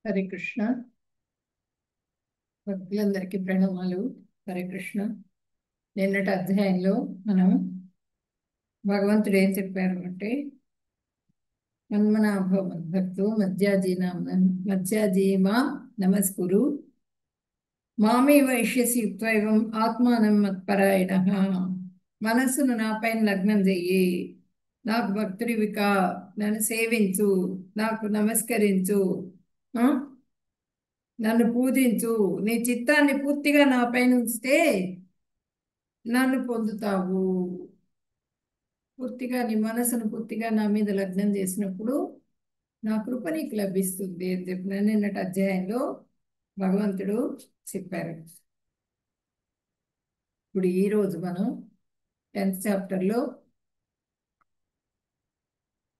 హరే కృష్ణ. భక్తులందరికీ ప్రణామాలు. హరే కృష్ణ. నిన్నటి అధ్యాయంలో మనం భగవంతుడు ఏం చెప్పారు అంటే, మన్మనాభవ మద్భక్తో మధ్యాజీమా నమస్కురు మామే వైష్యసి యుక్త్వైవం ఆత్మానం మత్పరాయణ. మనస్సును నాపైన లగ్నం చెయ్యి, నాకు భక్తుడివికా, నన్ను సేవించు, నాకు నమస్కరించు, ఆ? నన్ను పూజించు. నీ చిత్తాన్ని పూర్తిగా నాపైన ఉంచితే నన్ను పొందుతావు. పూర్తిగా నీ మనసును పూర్తిగా నా మీద లగ్నం చేసినప్పుడు నా కృప నీకు లభిస్తుంది అని చెప్పిన నిన్నటి అధ్యాయంలో భగవంతుడు చెప్పారు. ఇప్పుడు ఈరోజు మనం 10th చాప్టర్లో,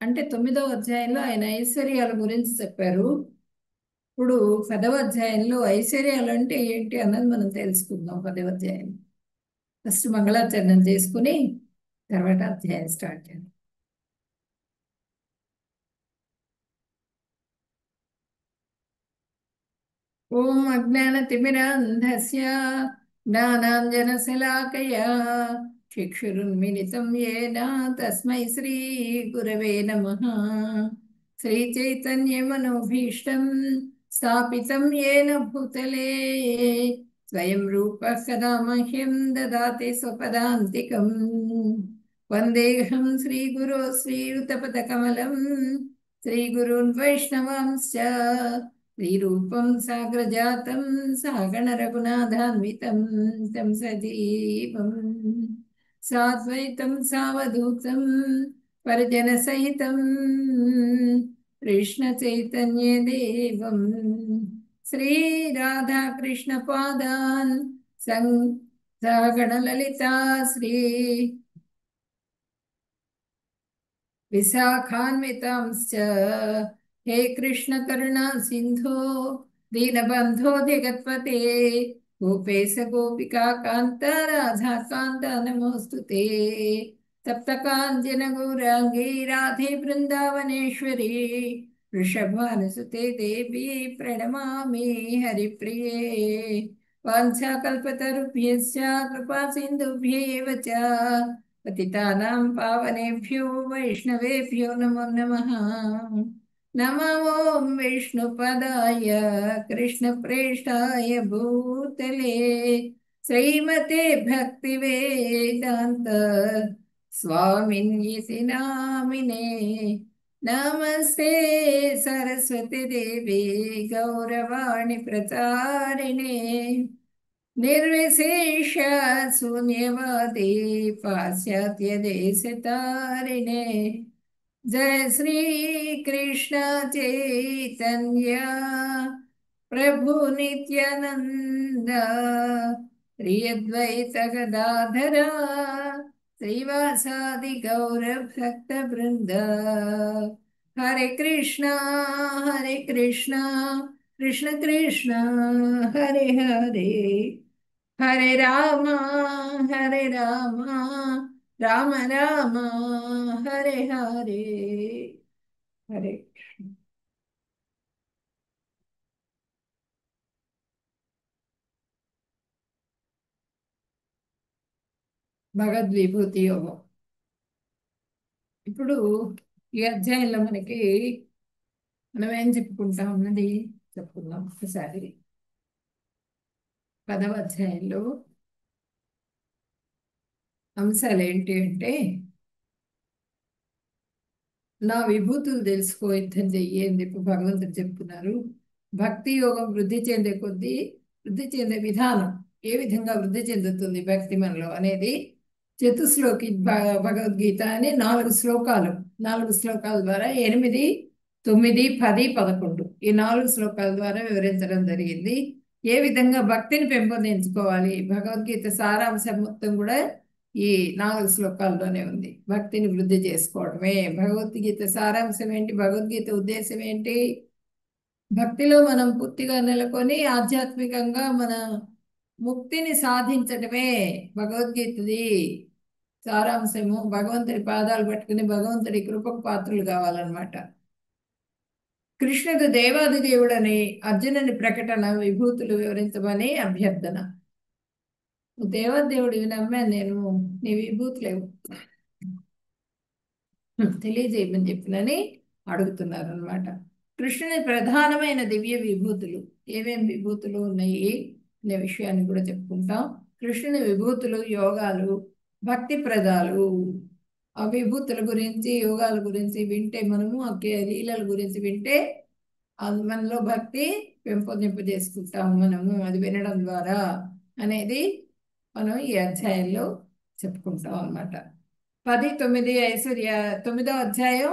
అంటే 9వ అధ్యాయంలో ఆయన ఐశ్వర్యాల గురించి చెప్పారు. ఇప్పుడు 10వ అధ్యాయంలో ఐశ్వర్యాలు అంటే ఏంటి అన్నది మనం తెలుసుకుందాం. 10వ అధ్యాయం ఫస్ట్ మంగళాచరణం చేసుకుని తర్వాత అధ్యాయం స్టార్ట్ చేద్దాం. ఓం అజ్ఞానతిమిరాంధస్య జ్ఞానాంజనశలాకయా చక్షురున్మిలితం యేన తస్మై శ్రీ గురవే నమః. శ్రీచైతన్యమనోభీష్టం స్థాపితం యేన భూతలే స్వయం రూపः సదా మహ్యం దదాతి స్వపదాంతికం. వందేహం శ్రీగురో శ్రీయుతపదకమలం శ్రీగురున్ వైష్ణవాంశ్చ శ్రీరూపం సాగ్రజాతం సాగణ రఘునాథాన్వితం తం సజీవం సాద్వైతం సావధూతం పరిజన సహితం కృష్ణ చైతన్య దేవం శ్రీ రాధా కృష్ణ పాదాన్ సాగణ లలితా శ్రీ విశాఖాన్వితాంశ్చ. हे कृष्ण करुणा सिंधो दीनबंधो जगत्पते गोपेश गोपिका कांत राधा कांत नमोस्तुते. सप्तकांचन गौरांगी राधे वृंदावनेश्वरी वृषभानुसुते देवी प्रणमामि हरिप्रिये. वाञ्छाकल्पतरुभ्यश्च कृपा सिन्धुभ्येव च पतितानां पावनेभ्यो वैष्णवेभ्यो नमो नमः. नमो ॐ विष्णुपदाय कृष्णप्रेष्ठाय भूतले श्रीमते भक्तिवेदान्त स्वामिन्यति नामिने. नमस्ते सरस्वती देवी गौरवाणी प्रचारिणे निर्विशेष शून्यवादी पाश्चात्य देशतारिणे. जय श्री कृष्ण चैतन्य प्रभु नित्यानंद श्री अद्वैत गदाधरा श्रीवासादि गौर भक्त वृंद. हरे कृष्णा कृष्ण कृष्ण हरे हरे हरे राम राम राम हरे हरे. हरे భగవద్విభూతి యోగం. ఇప్పుడు ఈ అధ్యాయంలో మనం ఏం చెప్పుకుంటాం అన్నది చెప్పుకుందాం ఒకసారి. 10వ అధ్యాయంలో అంశాలు ఏంటి అంటే, నా విభూతులు తెలుసుకో, యుద్ధం చెయ్యి అని చెప్పి భగవంతుడు చెప్తున్నారు. భక్తి యోగం వృద్ధి చెందే కొద్దీ వృద్ధి చెందే విధానం, ఏ విధంగా వృద్ధి చెందుతుంది భక్తి మనలో అనేది చతుశ్లోకి భగవద్గీత అని 4 శ్లోకాలు. 4 శ్లోకాల ద్వారా 8, 9, 10, 11 ఈ 4 శ్లోకాల ద్వారా వివరించడం జరిగింది. ఏ విధంగా భక్తిని పెంపొందించుకోవాలి, భగవద్గీత సారాంశం మొత్తం కూడా ఈ 4 శ్లోకాల్లోనే ఉంది. భక్తిని వృద్ధి చేసుకోవడమే భగవద్గీత సారాంశం. ఏంటి భగవద్గీత ఉద్దేశం ఏంటి? భక్తిలో మనం పూర్తిగా నెలకొని ఆధ్యాత్మికంగా మన ముక్తిని సాధించడమే భగవద్గీతది సారాంశము. భగవంతుడి పాదాలు పట్టుకుని భగవంతుడి కృపకు పాత్రలు కావాలన్నమాట. కృష్ణుడు దేవాది దేవుడని అర్జునుని ప్రకటన విభూతులు వివరించమని అభ్యర్థన. నువ్వు దేవాదేవుడివి నమ్మాను నేను, నీ విభూతులేవు తెలియజేయమని చెప్పినని అడుగుతున్నారు అనమాట. కృష్ణుని ప్రధానమైన దివ్య విభూతులు ఏమేం విభూతులు ఉన్నాయి అనే విషయాన్ని కూడా చెప్పుకుంటాం. కృష్ణుని విభూతులు యోగాలు, భక్తి ప్రదాలు. ఆ విభూతుల గురించి యోగాల గురించి వింటే మనము ఆ లీలల గురించి వింటే అది మనలో భక్తి పెంపొందింపజేసుకుంటాము మనము అది వినడం ద్వారా అనేది మనం ఈ అధ్యాయంలో చెప్పుకుంటాం అన్నమాట. 10, 9 ఐశ్వర్య 9వ అధ్యాయం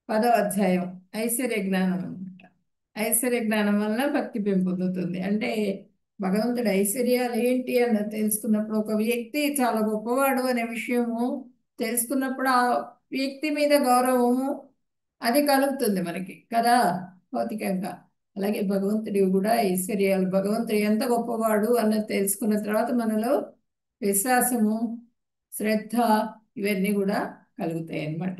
10వ అధ్యాయం ఐశ్వర్య జ్ఞానం అనమాట. ఐశ్వర్య జ్ఞానం వలన భక్తి పెంపొందుతుంది. అంటే భగవంతుడు ఐశ్వర్యాలు ఏంటి అన్నది తెలుసుకున్నప్పుడు, ఒక వ్యక్తి చాలా గొప్పవాడు అనే విషయము తెలుసుకున్నప్పుడు ఆ వ్యక్తి మీద గౌరవము అది కలుగుతుంది మనకి కదా, భౌతికంగా. అలాగే భగవంతుడివి కూడా ఐశ్వర్యాలు, భగవంతుడు ఎంత గొప్పవాడు అన్నది తెలుసుకున్న తర్వాత మనలో విశ్వాసము, శ్రద్ధ ఇవన్నీ కూడా కలుగుతాయి అన్నమాట.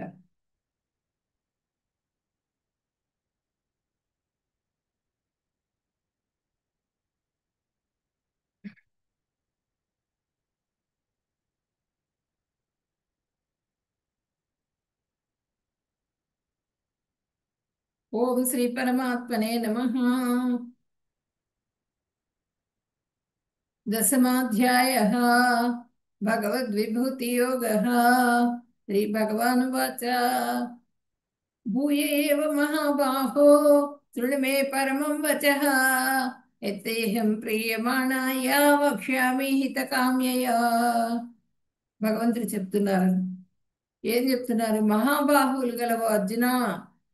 ఓం శ్రీ పరమాత్మనే నమః. దశమాధ్యాయः భగవద్విభూతియోగः. శ్రీ భగవానువాచ భూయ ఏవ మహాబాహో శృణు మే పరమం వచః యత్తేహం ప్రీయమాణాయ వక్ష్యామి హితకామ్యయా. భగవంతుడు చెప్తున్నారు. ఏం చెప్తున్నారు? మహాబాహువులు గలవు అర్జున,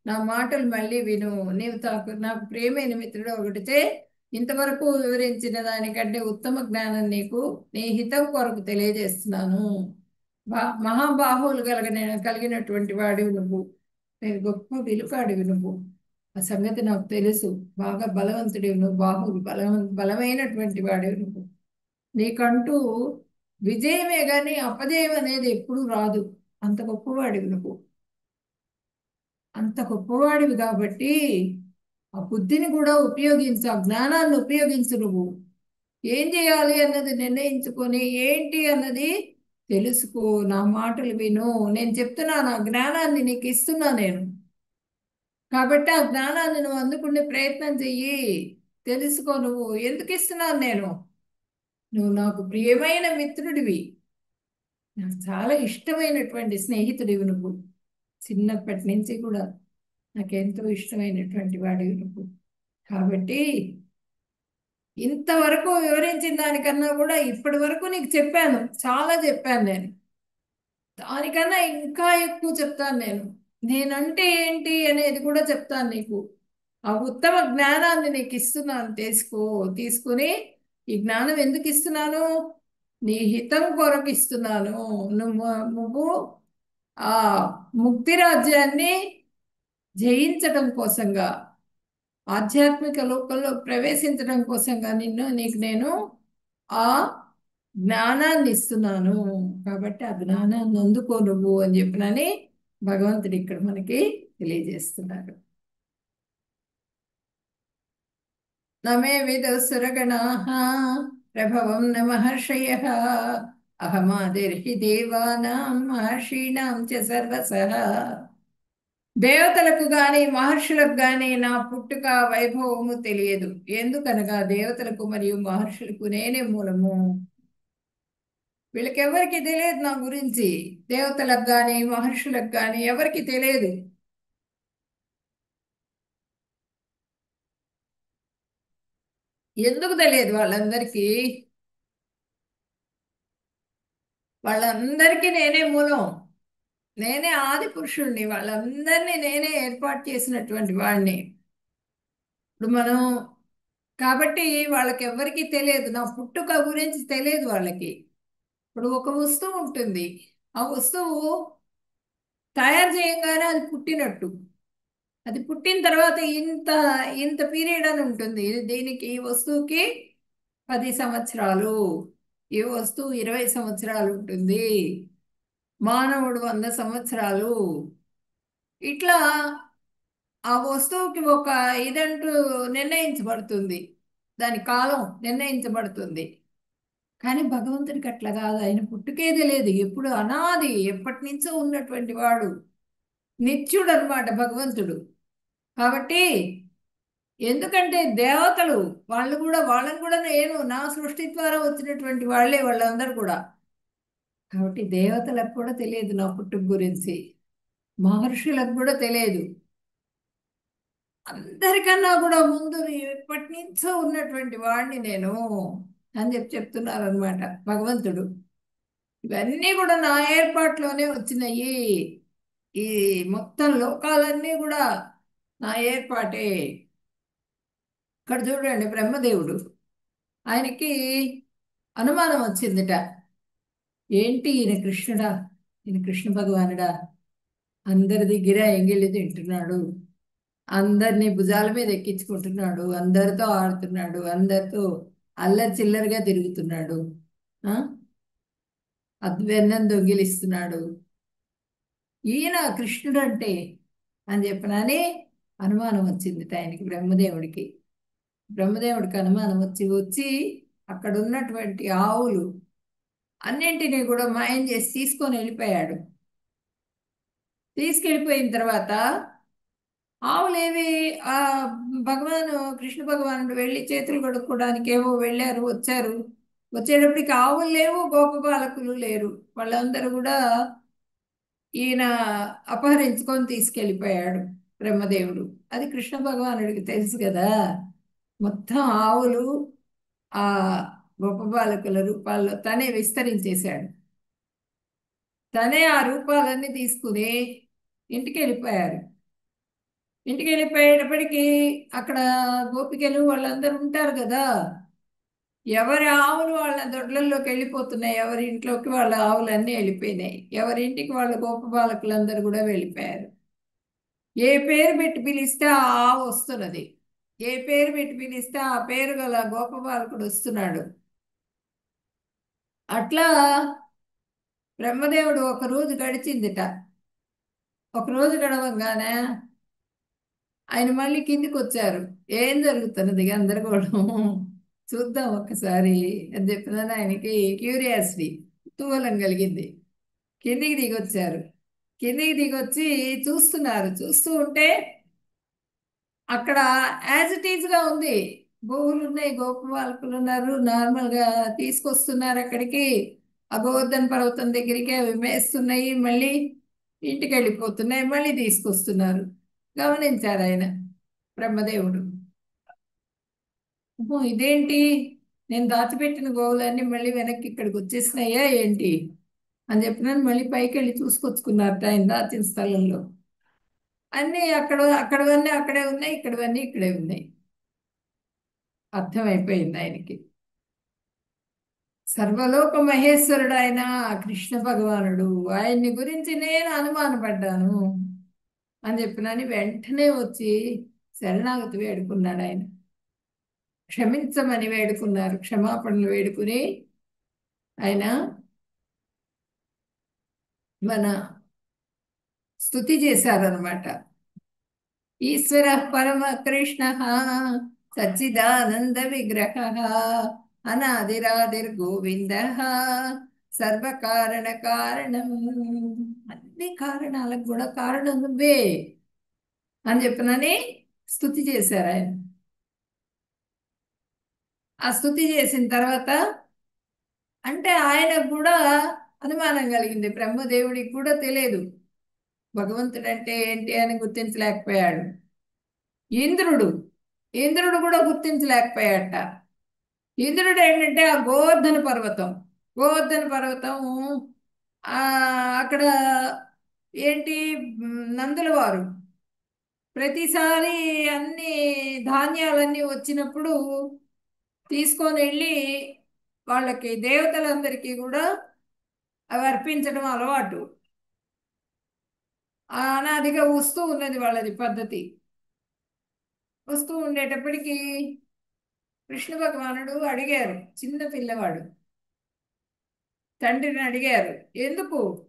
నా మాటలు మళ్ళీ విను. నీవు నాకు ప్రియమైన మిత్రుడు ఒకటితే ఇంతవరకు వివరించిన దానికంటే ఉత్తమ జ్ఞానం నీకు నీ హితం కొరకు తెలియజేస్తున్నాను. మహాబాహువులు కలిగినటువంటి వాడివి నువ్వు. నేను గొప్ప విలుకాడివి నువ్వు. ఆ సంగతి నాకు తెలుసు. బాగా బలవంతుడివి నువ్వు. బలమైనటువంటి వాడివి నువ్వు. నీకంటూ విజయమే గాని అపజయం అనేది ఎప్పుడూ రాదు. అంత గొప్పవాడివి నువ్వు. అంత గొప్పవాడివి కాబట్టి ఆ బుద్ధిని కూడా ఉపయోగించు, ఆ జ్ఞానాన్ని ఉపయోగించు. నువ్వు ఏం చేయాలి అన్నది నిర్ణయించుకొని ఏంటి అన్నది తెలుసుకో. నా మాటలు విను. నేను చెప్తున్నా, నా జ్ఞానాన్ని నీకు ఇస్తున్నా నేను. కాబట్టి ఆ జ్ఞానాన్ని నువ్వు అందుకునే ప్రయత్నం చెయ్యి. తెలుసుకో. నువ్వు ఎందుకు ఇస్తున్నాను నేను? నువ్వు నాకు ప్రియమైన మిత్రుడివి. నాకు చాలా ఇష్టమైనటువంటి స్నేహితుడివి నువ్వు. చిన్నప్పటి నుంచి కూడా నాకెంతో ఇష్టమైనటువంటి వాడివి నువ్వు. కాబట్టి ఇంతవరకు వివరించిన దానికన్నా కూడా ఇప్పటి వరకు నీకు చెప్పాను, చాలా చెప్పాను నేను. దానికన్నా ఇంకా ఎక్కువ చెప్తాను నేను. నేనంటే ఏంటి అనేది కూడా చెప్తాను నీకు. ఆ ఉత్తమ జ్ఞానాన్ని నీకు ఇస్తున్నాను. తీసుకుని ఈ జ్ఞానం ఎందుకు ఇస్తున్నాను? నీ హితం కొరకు ఇస్తున్నాను. నువ్వు ఆ ముక్తి రాజ్యాన్ని జయించడం కోసంగా, ఆధ్యాత్మిక లోకంలో ప్రవేశించడం కోసంగా నీకు నేను ఆ జ్ఞానాన్ని ఇస్తున్నాను. కాబట్టి ఆ జ్ఞానాన్ని అందుకో నువ్వు అని చెప్పినని భగవంతుడు ఇక్కడ మనకి తెలియజేస్తున్నారు. నమే విదుసురగణాః ప్రభవం న మహర్షయః అహమాదిర్హి దేవానాం మహర్షీణాం చ సర్వసః. దేవతలకు గాని మహర్షులకు గాని నా పుట్టుక వైభవము తెలియదు. ఎందుకనగా దేవతలకు మరియు మహర్షులకు నేనే మూలము. వీళ్ళకెవరికి తెలియదు నా గురించి. దేవతలకు గాని మహర్షులకు గాని ఎవరికి తెలియదు. ఎందుకు తెలియదు వాళ్ళందరికీ? వాళ్ళందరికీ నేనే మూలం. నేనే ఆది పురుషుణ్ణి. వాళ్ళందరినీ నేనే ఏర్పాటు చేసినటువంటి వాడిని. ఇప్పుడు మనం కాబట్టి వాళ్ళకి ఎవరికి తెలియదు. నా పుట్టుక గురించి తెలియదు వాళ్ళకి. ఇప్పుడు ఒక వస్తువు ఉంటుంది. ఆ వస్తువు తయారు చేయగానే అది పుట్టినట్టు. అది పుట్టిన తర్వాత ఇంత ఇంత పీరియడ్ అని ఉంటుంది. దీనికి ఈ వస్తువుకి 10 సంవత్సరాలు, ఈ వస్తువు 20 సంవత్సరాలు ఉంటుంది, మానవుడు 100 సంవత్సరాలు. ఇట్లా ఆ వస్తువుకి ఒక ఇదంటూ నిర్ణయించబడుతుంది, దాని కాలం నిర్ణయించబడుతుంది. కానీ భగవంతుడికి అట్లా కాదు. ఆయన పుట్టుకేది లేదు, ఎప్పుడు అనాది ఎప్పటి నుంచో ఉన్నటువంటి వాడు, నిత్యుడు అన్నమాట భగవంతుడు. కాబట్టి ఎందుకంటే దేవతలు వాళ్ళు కూడా, వాళ్ళని కూడా నేను నా సృష్టి ద్వారా వచ్చినటువంటి వాళ్ళే వాళ్ళందరూ కూడా. కాబట్టి దేవతలకు కూడా తెలియదు నా పుట్టుక గురించి, మహర్షులకు కూడా తెలియదు. అందరికన్నా కూడా ముందు ఎప్పటి నుంచో ఉన్నటువంటి వాడిని నేను అని చెప్తున్నారు అనమాట భగవంతుడు. ఇవన్నీ కూడా నా ఏర్పాట్లోనే వచ్చినాయి. ఈ మొత్తం లోకాలన్నీ కూడా నా ఏర్పాటే. ఇక్కడ చూడండి, బ్రహ్మదేవుడు, ఆయనకి అనుమానం వచ్చిందిట. ఏంటి ఈయన కృష్ణుడా, ఈయన కృష్ణ భగవానుడా, అందరి దగ్గర ఎంగిలి తింటున్నాడు, అందరినీ భుజాల మీద ఎక్కించుకుంటున్నాడు, అందరితో ఆడుతున్నాడు, అందరితో అల్లరి చిల్లరగా తిరుగుతున్నాడు, ఆ అద్వెన్నం దొంగిలిస్తున్నాడు, ఈయన కృష్ణుడు అంటే అని చెప్పనని అనుమానం వచ్చింది ఆయనకి, బ్రహ్మదేవుడికి. బ్రహ్మదేవుడికి అనుమానం వచ్చి వచ్చి అక్కడ ఉన్నటువంటి ఆవులు అన్నింటినీ కూడా మాయం చేసి తీసుకొని వెళ్ళిపోయాడు. తీసుకెళ్ళిపోయిన తర్వాత ఆవులేవి, ఆ భగవాను కృష్ణ భగవానుడు వెళ్ళి చేతులు కడుక్కోవడానికి ఏవో వెళ్ళారు, వచ్చారు. వచ్చేటప్పటికి ఆవులు లేవు, గోపబాలకులు లేరు. వాళ్ళందరూ కూడా ఈయన అపహరించుకొని తీసుకెళ్ళిపోయాడు బ్రహ్మదేవుడు. అది కృష్ణ భగవానుడికి తెలుసు కదా. మొత్తం ఆవులు ఆ గోపబాలకుల రూపాల్లో తనే విస్తరించేశాడు. తనే ఆ రూపాలన్నీ తీసుకుని ఇంటికి వెళ్ళిపోయారు. ఇంటికి వెళ్ళిపోయేటప్పటికి అక్కడ గోపికలు వాళ్ళందరూ ఉంటారు కదా. ఎవరి ఆవులు వాళ్ళ దొడ్లల్లోకి వెళ్ళిపోతున్నాయి, ఎవరి ఇంట్లోకి వాళ్ళ ఆవులన్నీ వెళ్ళిపోయినాయి, ఎవరి ఇంటికి వాళ్ళ గోపబాలకులందరూ కూడా వెళ్ళిపోయారు. ఏ పేరు పెట్టి పిలిస్తే ఆ ఆవు వస్తున్నది, ఏ పేరు పెట్టి పిలిస్తే ఆ పేరు గల గోపబాలకుడు వస్తున్నాడు. అట్లా బ్రహ్మదేవుడు ఒక రోజు గడిచిందిట. ఒక రోజు గడవంగానే ఆయన మళ్ళీ కిందికి వచ్చారు. ఏం జరుగుతున్నది గందరగోళం, చూద్దాం ఒక్కసారి అని చెప్పినాను. ఆయనకి క్యూరియాసిటీ, కుతూహలం కలిగింది. కిందికి దిగొచ్చారు. కిందికి దిగొచ్చి చూస్తున్నారు. చూస్తూ ఉంటే అక్కడ యాజ్ ఇట్ ఈజ్గా ఉంది. గోవులు ఉన్నాయి, గోపబాలకులు ఉన్నారు, నార్మల్గా తీసుకొస్తున్నారు అక్కడికి. ఆ గోవర్ధన పర్వతం దగ్గరికి అవి మేస్తున్నాయి, మళ్ళీ ఇంటికి వెళ్ళిపోతున్నాయి, మళ్ళీ తీసుకొస్తున్నారు. గమనించారు ఆయన బ్రహ్మదేవుడు. "అమ్మో, ఇదేంటి, నేను దాచిపెట్టిన గోవులన్నీ మళ్ళీ వెనక్కి ఇక్కడికి వచ్చేసినాయా ఏంటి" అని చెప్పినాను. మళ్ళీ పైకి వెళ్ళి చూసుకొచ్చుకున్నారు ఆయన దాచిన స్థలంలో. అన్నీ అక్కడవన్నీ అక్కడే ఉన్నాయి, ఇక్కడవన్నీ ఇక్కడే ఉన్నాయి. అర్థమైపోయింది ఆయనకి. సర్వలోక మహేశ్వరుడు ఆయన కృష్ణ భగవానుడు, ఆయన్ని గురించి నేను అనుమానపడ్డాను అని చెప్పినని వెంటనే వచ్చి శరణాగతి వేడుకున్నాడు ఆయన. క్షమించమని వేడుకున్నారు, క్షమాపణలు వేడుకుని ఆయన మన స్తుతి చేశారనమాట. ఈశ్వర పరమ కృష్ణ సచ్చిదానంద విగ్రహ అనాదిరాదిర్గోవింద సర్వకారణ కారణం, అన్ని కారణాలకు కూడా కారణం నువ్వే అని చెప్పినని స్తుతి చేశారు ఆయన. ఆ స్తుతి చేసిన తర్వాత అంటే ఆయనకు కూడా అనుమానం కలిగింది. బ్రహ్మదేవుడికి కూడా తెలియదు భగవంతుడు అంటే ఏంటి అని గుర్తించలేకపోయాడు. ఇంద్రుడు ఇంద్రుడు కూడా గుర్తించలేకపోయాట. ఇంద్రుడు ఏంటంటే ఆ గోవర్ధన పర్వతం, గోవర్ధన పర్వతం, ఆ అక్కడ ఏంటి, నందుల వారు ప్రతిసారి అన్ని ధాన్యాలన్నీ వచ్చినప్పుడు తీసుకొని వెళ్ళి వాళ్ళకి దేవతలందరికీ కూడా అవి అర్పించడం అలవాటు. అనాదిగా వస్తూ ఉన్నది వాళ్ళది పద్ధతి. వస్తూ ఉండేటప్పటికి కృష్ణ భగవానుడు అడిగారు, చిన్న పిల్లవాడు తండ్రిని అడిగారు, ఎందుకు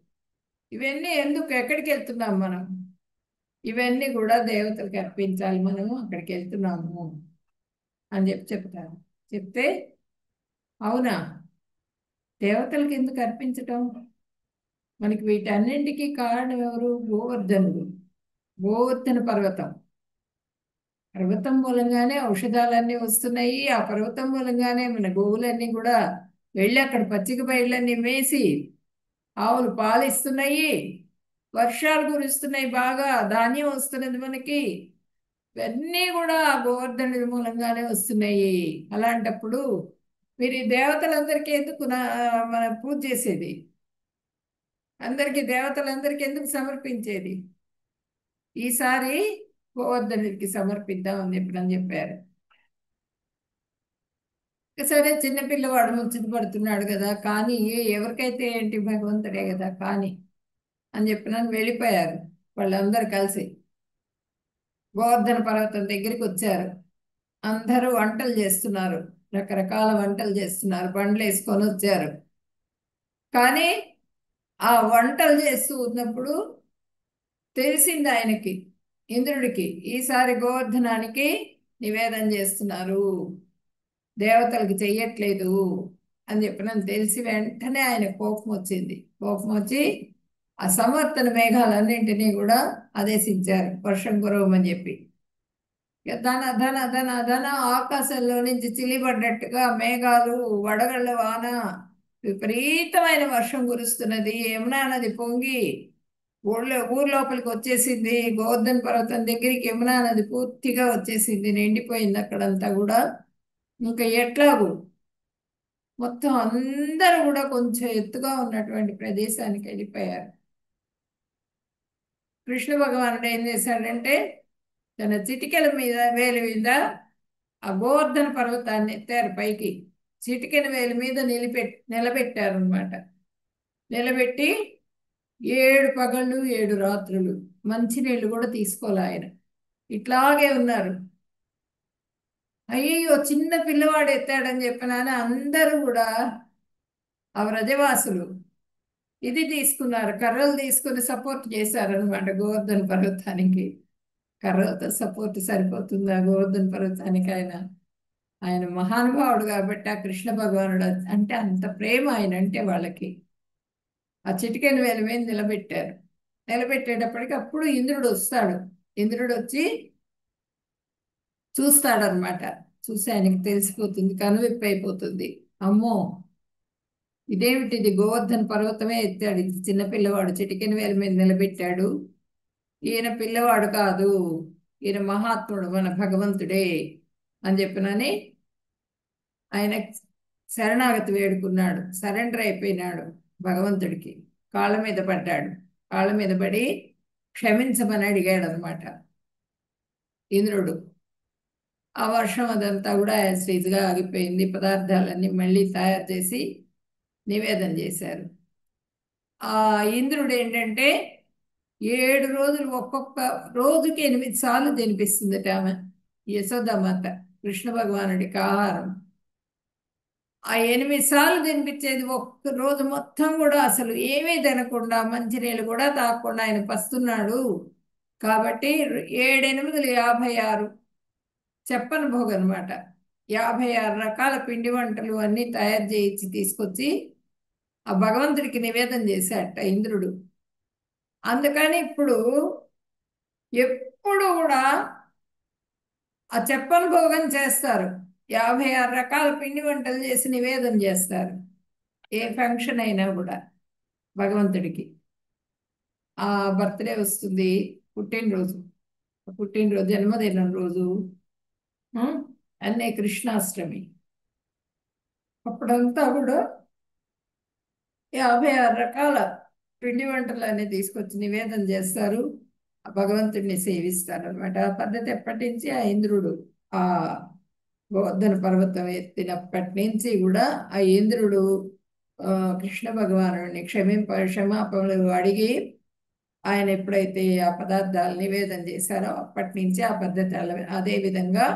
ఇవన్నీ, ఎందుకు, ఎక్కడికి వెళ్తున్నాం మనం, ఇవన్నీ కూడా దేవతలకు అర్పించాలి, మనము అక్కడికి వెళ్తున్నాము అని చెప్తారు. చెప్తే అవునా, దేవతలకు ఎందుకు అర్పించటం? మనకి వీటన్నింటికి కారణం ఎవరు? గోవర్ధనుడు. గోవర్ధన పర్వతం. పర్వతం మూలంగానే ఔషధాలన్నీ వస్తున్నాయి. ఆ పర్వతం మూలంగానే మన గోవులన్నీ కూడా వెళ్ళి అక్కడ పచ్చిక బయళ్ళన్నీ మేసి ఆవులు పాలిస్తున్నాయి, వర్షాలు కురుస్తున్నాయి, బాగా ధాన్యం వస్తున్నది మనకి. ఇవన్నీ కూడా ఆ గోవర్ధనుడి మూలంగానే వస్తున్నాయి. అలాంటప్పుడు మీరు ఈ దేవతలందరికీ ఎందుకు మన పూజ చేసేది? అందరికీ, దేవతలందరికీ ఎందుకు సమర్పించేది? ఈసారి గోవర్ధనుడికి సమర్పిద్దాం అని చెప్పారు. సరే, చిన్నపిల్లవాడు ముచ్చట పడుతున్నాడు కదా, కానీ ఎవరికైతే ఏంటి, భగవంతుడే కదా కానీ అని చెప్పినాను. వెళ్ళిపోయారు వాళ్ళందరూ కలిసి. గోవర్ధన పర్వతం దగ్గరికి వచ్చారు. అందరూ వంటలు చేస్తున్నారు, రకరకాల వంటలు చేస్తున్నారు, బండ్లు వేసుకొని వచ్చారు. కానీ ఆ వంటలు చేస్తూ ఉన్నప్పుడు తెలిసింది ఆయనకి, ఇంద్రుడికి, ఈసారి గోవర్ధనానికి నివేదన చేస్తున్నారు, దేవతలకు చెయ్యట్లేదు అని చెప్పిన తెలిసి వెంటనే ఆయన కోపం వచ్చింది. కోపం వచ్చి ఆ సమర్థన మేఘాలన్నింటినీ కూడా ఆదేశించారు వర్షం కురవమని చెప్పి. ధన ధన ధన ధన ఆకాశంలో నుంచి చిలిపడ్డట్టుగా మేఘాలు, వడగళ్ళ వాన, విపరీతమైన వర్షం కురుస్తున్నది. యమునా నది పొంగి ఊరు లోపలికి వచ్చేసింది. గోవర్ధన పర్వతం దగ్గరికి యమునా నది పూర్తిగా వచ్చేసింది, నిండిపోయింది అక్కడంతా కూడా. ఇంకా ఎట్లాగూ మొత్తం అందరూ కూడా కొంచెం ఎత్తుగా ఉన్నటువంటి ప్రదేశానికి వెళ్ళిపోయారు. కృష్ణ భగవానుడు ఏం చేశాడంటే తన చిటికెల మీద, వేలి మీద ఆ గోవర్ధన పర్వతాన్ని ఎత్తారు పైకి. చిటికెన వేలి మీద నిలబెట్టారు అనమాట. నిలబెట్టి 7 పగళ్ళు 7 రాత్రులు మంచినీళ్ళు కూడా తీసుకోలే ఆయన, ఇట్లాగే ఉన్నారు. అయ్యో, చిన్న పిల్లవాడు ఎత్తాడని చెప్పినాను. అందరూ కూడా ఆ వ్రజవాసులు ఇది తీసుకున్నారు, కర్రలు తీసుకుని సపోర్ట్ చేశారనమాట గోవర్ధన పర్వతానికి. కర్రలతో సపోర్ట్ సరిపోతుందా గోవర్ధన పర్వతానికి? ఆయన ఆయన మహానుభావుడు కాబట్టి ఆ కృష్ణ భగవానుడు అంటే అంత ప్రేమ ఆయన అంటే వాళ్ళకి. ఆ చిటికెన వేల మీద నిలబెట్టారు. నిలబెట్టేటప్పటికి అప్పుడు ఇంద్రుడు వస్తాడు. ఇంద్రుడు వచ్చి చూస్తాడనమాట. చూసి ఆయనకి తెలిసిపోతుంది, కనువిప్పు అయిపోతుంది. అమ్మో, ఇదేమిటిది, గోవర్ధన పర్వతమే ఎత్తాడు, ఇది చిన్నపిల్లవాడు చిటికెన వేల మీద నిలబెట్టాడు, ఈయన పిల్లవాడు కాదు, ఈయన మహాత్ముడు, మన భగవంతుడే అని చెప్పినని ఆయన శరణాగతి వేడుకున్నాడు. సరెండర్ అయిపోయినాడు భగవంతుడికి. కాళ్ళ మీద పడ్డాడు. కాళ్ళ మీద పడి క్షమించమని అడిగాడు అనమాట ఇంద్రుడు. ఆ వర్షం అదంతా కూడా యాజ్గా ఆగిపోయింది. పదార్థాలన్నీ మళ్ళీ తయారు చేసి నివేదన చేశారు. ఆ ఇంద్రుడు ఏంటంటే 7 రోజులు ఒక్కొక్క రోజుకి 8 సార్లు తినిపిస్తుందట ఆమె, యశోదమాత, కృష్ణ భగవానుడికి ఆహారం. ఆ 8 సార్లు తినిపించేది. ఒక్క రోజు మొత్తం కూడా అసలు ఏమీ తినకుండా, మంచినీళ్ళు కూడా తాగకుండా ఆయన పస్తున్నాడు కాబట్టి 7 8 56 చెప్పని భోగ అనమాట. 56 రకాల పిండి వంటలు అన్నీ తయారు చేయించి తీసుకొచ్చి ఆ భగవంతుడికి నివేదన చేశాట ఇంద్రుడు. అందుకని ఇప్పుడు ఎప్పుడు కూడా ఆ చెప్పని భోగం చేస్తారు. 56 రకాల పిండి వంటలు చేసి నివేదన చేస్తారు ఏ ఫంక్షన్ అయినా కూడా భగవంతుడికి. ఆ బర్త్డే వస్తుంది, పుట్టినరోజు, పుట్టినరోజు, జన్మదినం రోజు, అన్నీ కృష్ణాష్టమి, అప్పుడంతా కూడా 56 రకాల పిండి వంటలు అన్నీ తీసుకొచ్చి నివేదన చేస్తారు, ఆ భగవంతుడిని సేవిస్తారు అనమాట. ఆ పద్ధతి ఎప్పటి నుంచి ఆ ఇంద్రుడు ఆ గోవర్ధన పర్వతం ఎత్తినప్పటి నుంచి కూడా ఆ ఇంద్రుడు కృష్ణ భగవానుడిని క్షమాపణలు అడిగి ఆయన ఎప్పుడైతే ఆ పదార్థాలు నివేదన చేశారో అప్పటి నుంచి ఆ పద్ధతి అదే విధంగా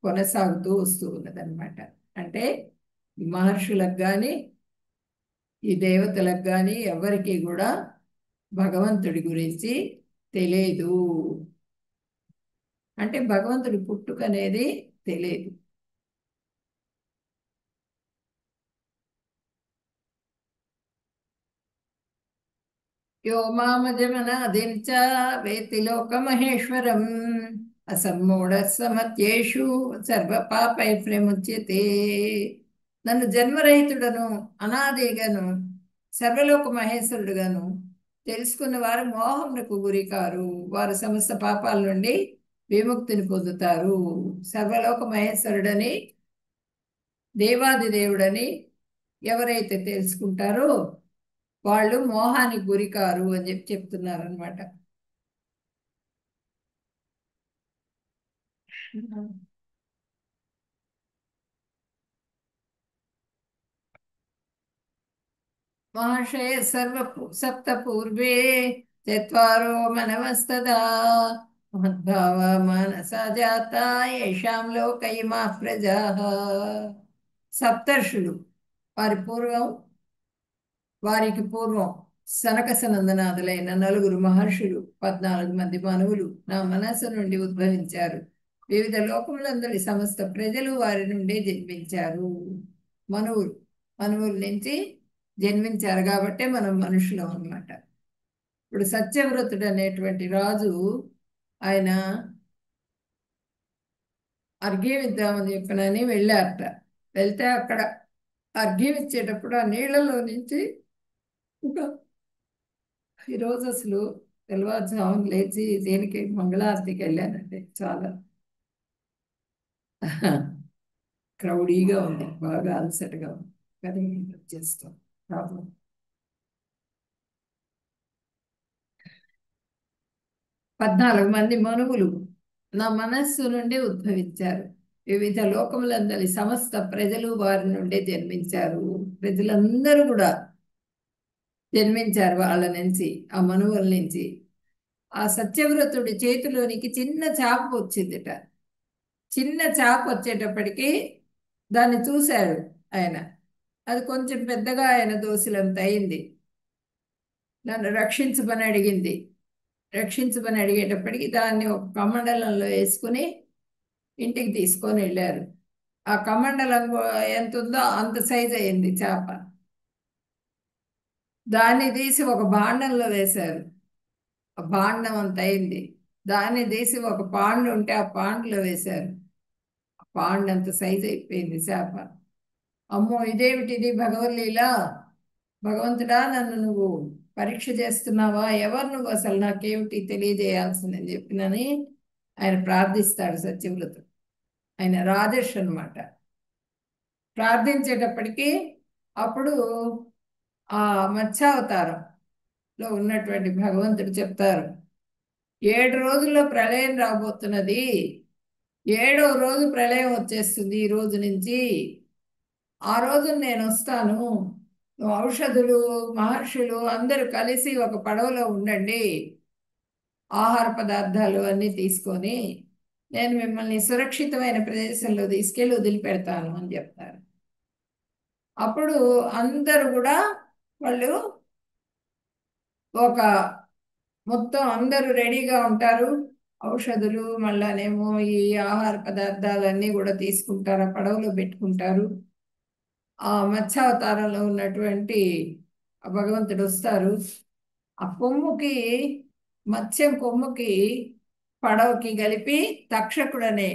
కొనసాగుతూ వస్తూ ఉన్నదన్నమాట. అంటే ఈ మహర్షులకు కానీ ఈ దేవతలకు కానీ ఎవరికి కూడా భగవంతుడి గురించి తెలియదు. అంటే భగవంతుడి పుట్టుక అనేది తెలియదు. యో మామజమనాదించ వేత్తి లోకమహేశ్వరం అసమ్మూఢ సమత్యేషు సర్వ పాపై ప్రముచ్యతే. నన్ను జన్మరహితుడను, అనాదిగాను, సర్వలోక మహేశ్వరుడుగాను తెలుసుకున్న వారు మోహమునకు గురి కారు. వారు సమస్త పాపాల నుండి విముక్తిని పొందుతారు. సర్వలోక మహేశ్వరుడని, దేవాది దేవుడని ఎవరైతే తెలుసుకుంటారో వాళ్ళు మోహానికి గురి కారు అని చెప్తున్నారు అనమాట. మహాశయ సర్వ సప్త పూర్వే చత్వారో మనవస్తదా మహద్భావ మనసా జాత ఏషాం లోకైమా ప్రజా. సప్తర్షులు వారికి పూర్వం సనక సనందనాథులైన నలుగురు మహర్షులు 14 మంది మనువులు నా మనస్సు నుండి ఉద్భవించారు. వివిధ లోకములందరి సమస్త ప్రజలు వారి నుండి జన్మించారు. మనువులు మనువుల నుంచి జన్మించారు కాబట్టే మనం మనుషులం అన్నమాట. ఇప్పుడు సత్యవ్రతుడు అనేటువంటి రాజు, ఆయన అర్ఘ్యం ఇద్దామని చెప్పనని వెళ్ళారట. వెళ్తే అక్కడ అర్ఘ్యం ఇచ్చేటప్పుడు ఆ నీళ్లలో నుంచి ఒక ఈరోజు అసలు తెల్లవారుజామున లేచి దేనికి మంగళారతికి వెళ్ళానండి. చాలా క్రౌడీగా ఉంది, బాగా అలసటగా ఉంది, కానీ చేస్తాం ప్రాబ్లం. 14 మంది మనువులు నా మనస్సు నుండి ఉద్భవించారు. వివిధ లోకములందరి సమస్త ప్రజలు వారి నుండే జన్మించారు. ప్రజలందరూ కూడా జన్మించారు వాళ్ళ నుంచి, ఆ మనువుల నుంచి. ఆ సత్యవ్రతుడి చేతిలోనికి చిన్న చాప వచ్చిందిట. చిన్న చాప వచ్చేటప్పటికి దాన్ని చూశాడు ఆయన. అది కొంచెం పెద్దగా ఆయన దోసిలంత అయింది. నన్ను రక్షించమని అడిగింది. రక్షించమని అడిగేటప్పటికి దాన్ని ఒక కమండలంలో వేసుకుని ఇంటికి తీసుకొని వెళ్ళారు. ఆ కమండలం ఎంత ఉందో అంత సైజ్ అయింది చేప. దాన్ని తీసి ఒక భాండంలో వేశారు. ఆ భాండం అంత అయింది. దాన్ని తీసి ఒక పాండు ఉంటే ఆ పాండులో వేశారు. ఆ పాండు అంత సైజ్ అయిపోయింది చేప. అమ్మో, ఇదేమిటిది భగవల్లీల, భగవంతుడా నన్ను నువ్వు పరీక్ష చేస్తున్నావా, ఎవరు నువ్వు, అసలు నాకేమిటి తెలియజేయాల్సిందని చెప్పినని ఆయన ప్రార్థిస్తాడు సత్యవ్రతుడు. ఆయన రాజర్షి అనమాట. ప్రార్థించేటప్పటికి అప్పుడు ఆ మత్స్యావతారంలో ఉన్నటువంటి భగవంతుడు చెప్తారు, 7 రోజుల్లో ప్రళయం రాబోతున్నది, 7వ రోజు ప్రళయం వచ్చేస్తుంది ఈ రోజు నుంచి. ఆ రోజు నేను వస్తాను, ఔషధులు మహర్షులు అందరూ కలిసి ఒక పడవలో ఉండండి, ఆహార పదార్థాలు అన్నీ తీసుకొని నేను మిమ్మల్ని సురక్షితమైన ప్రదేశంలో తీసుకెళ్ళి వదిలిపెడతాను అని చెప్తారు. అప్పుడు అందరూ కూడా వాళ్ళు ఒక మొత్తం అందరూ రెడీగా ఉంటారు. ఔషధులు మళ్ళానేమో ఈ ఆహార పదార్థాలన్నీ కూడా తీసుకుంటారు, ఆ పడవలో పెట్టుకుంటారు. ఆ మత్స్యావతారంలో ఉన్నటువంటి ఆ భగవంతుడు వస్తారు. ఆ కొమ్ముకి, మత్స్యం కొమ్ముకి పడవకి కలిపి తక్షకుడు అనే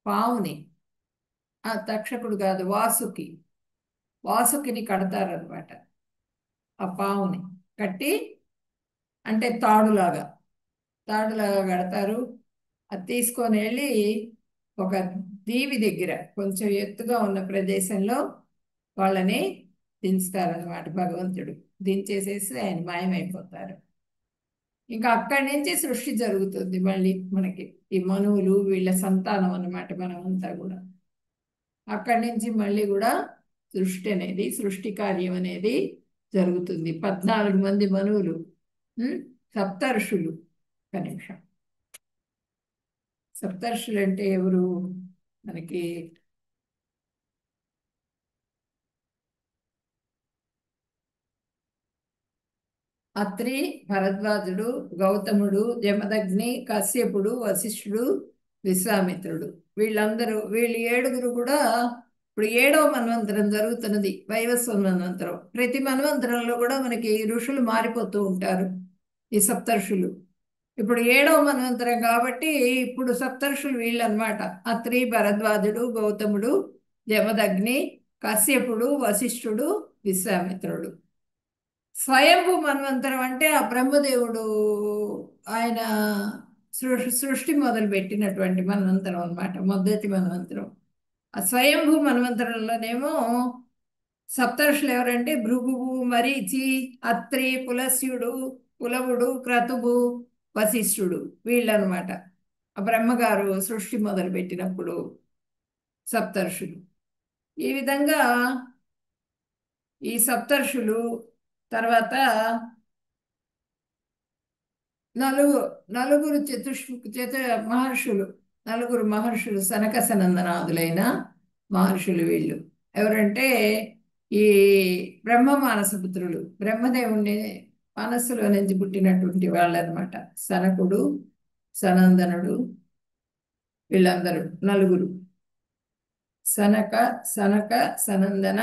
పావుని, ఆ తక్షకుడు కాదు, వాసుకిని కడతారనమాట. ఆ పావుని కట్టి, అంటే తాడులాగా కడతారు. అది తీసుకొని వెళ్ళి ఒక దీవి దగ్గర కొంచెం ఎత్తుగా ఉన్న ప్రదేశంలో వాళ్ళని దించుతారనమాట. భగవంతుడు దించేసేసి ఆయన మాయమైపోతారు. ఇంకా అక్కడి నుంచి సృష్టి జరుగుతుంది మళ్ళీ మనకి. ఈ మనువులు వీళ్ళ సంతానం అన్నమాట మనమంతా కూడా. అక్కడి నుంచి మళ్ళీ కూడా సృష్టి కార్యం అనేది జరుగుతుంది. 14 మంది మనువులు, సప్తర్షులు. ఒక నిమిషం, సప్తర్షులు అంటే ఎవరు మనకి? అత్రి, భరద్వాజుడు, గౌతముడు, జమదగ్ని, కశ్యపుడు, వశిష్ఠుడు, విశ్వామిత్రుడు. వీళ్ళు ఏడుగురు కూడా ఇప్పుడు 7వ మన్వంతరం జరుగుతున్నది, వైవస్వ మన్వంతరం. ప్రతి మన్వంతరంలో కూడా మనకి ఋషులు మారిపోతూ ఉంటారు, ఈ సప్తర్షులు. ఇప్పుడు 7వ మన్వంతరం కాబట్టి ఇప్పుడు సప్తర్షులు వీళ్ళు అనమాట. అత్రి, భరద్వాజుడు, గౌతముడు, జమదగ్ని, కశ్యపుడు, వశిష్ఠుడు, విశ్వామిత్రుడు. స్వయంభూ మన్వంతరం అంటే ఆ బ్రహ్మదేవుడు ఆయన సృష్టి మొదలు పెట్టినటువంటి మన్వంతరం అన్నమాట, మొదటి మన్వంతరం. ఆ స్వయంభూ మన్వంతరంలోనేమో సప్తర్షులు ఎవరంటే భృగువు, మరీచి, అత్రి, పులస్యుడు, పులవుడు, క్రతువు, వశిష్ఠుడు, వీళ్ళనమాట. ఆ బ్రహ్మగారు సృష్టి మొదలు పెట్టినప్పుడు సప్తర్షులు. ఈ విధంగా ఈ సప్తర్షులు తర్వాత నలుగురు మహర్షులు, నలుగురు మహర్షులు సనక సనందనాథులైన మహర్షులు. వీళ్ళు ఎవరంటే ఈ బ్రహ్మ మానసపుత్రులు, బ్రహ్మదేవుణ్ణి మనస్సులో నుంచి పుట్టినటువంటి వాళ్ళు అనమాట. సనకుడు, సనందనుడు, వీళ్ళందరూ నలుగురు. సనక సనక సనందన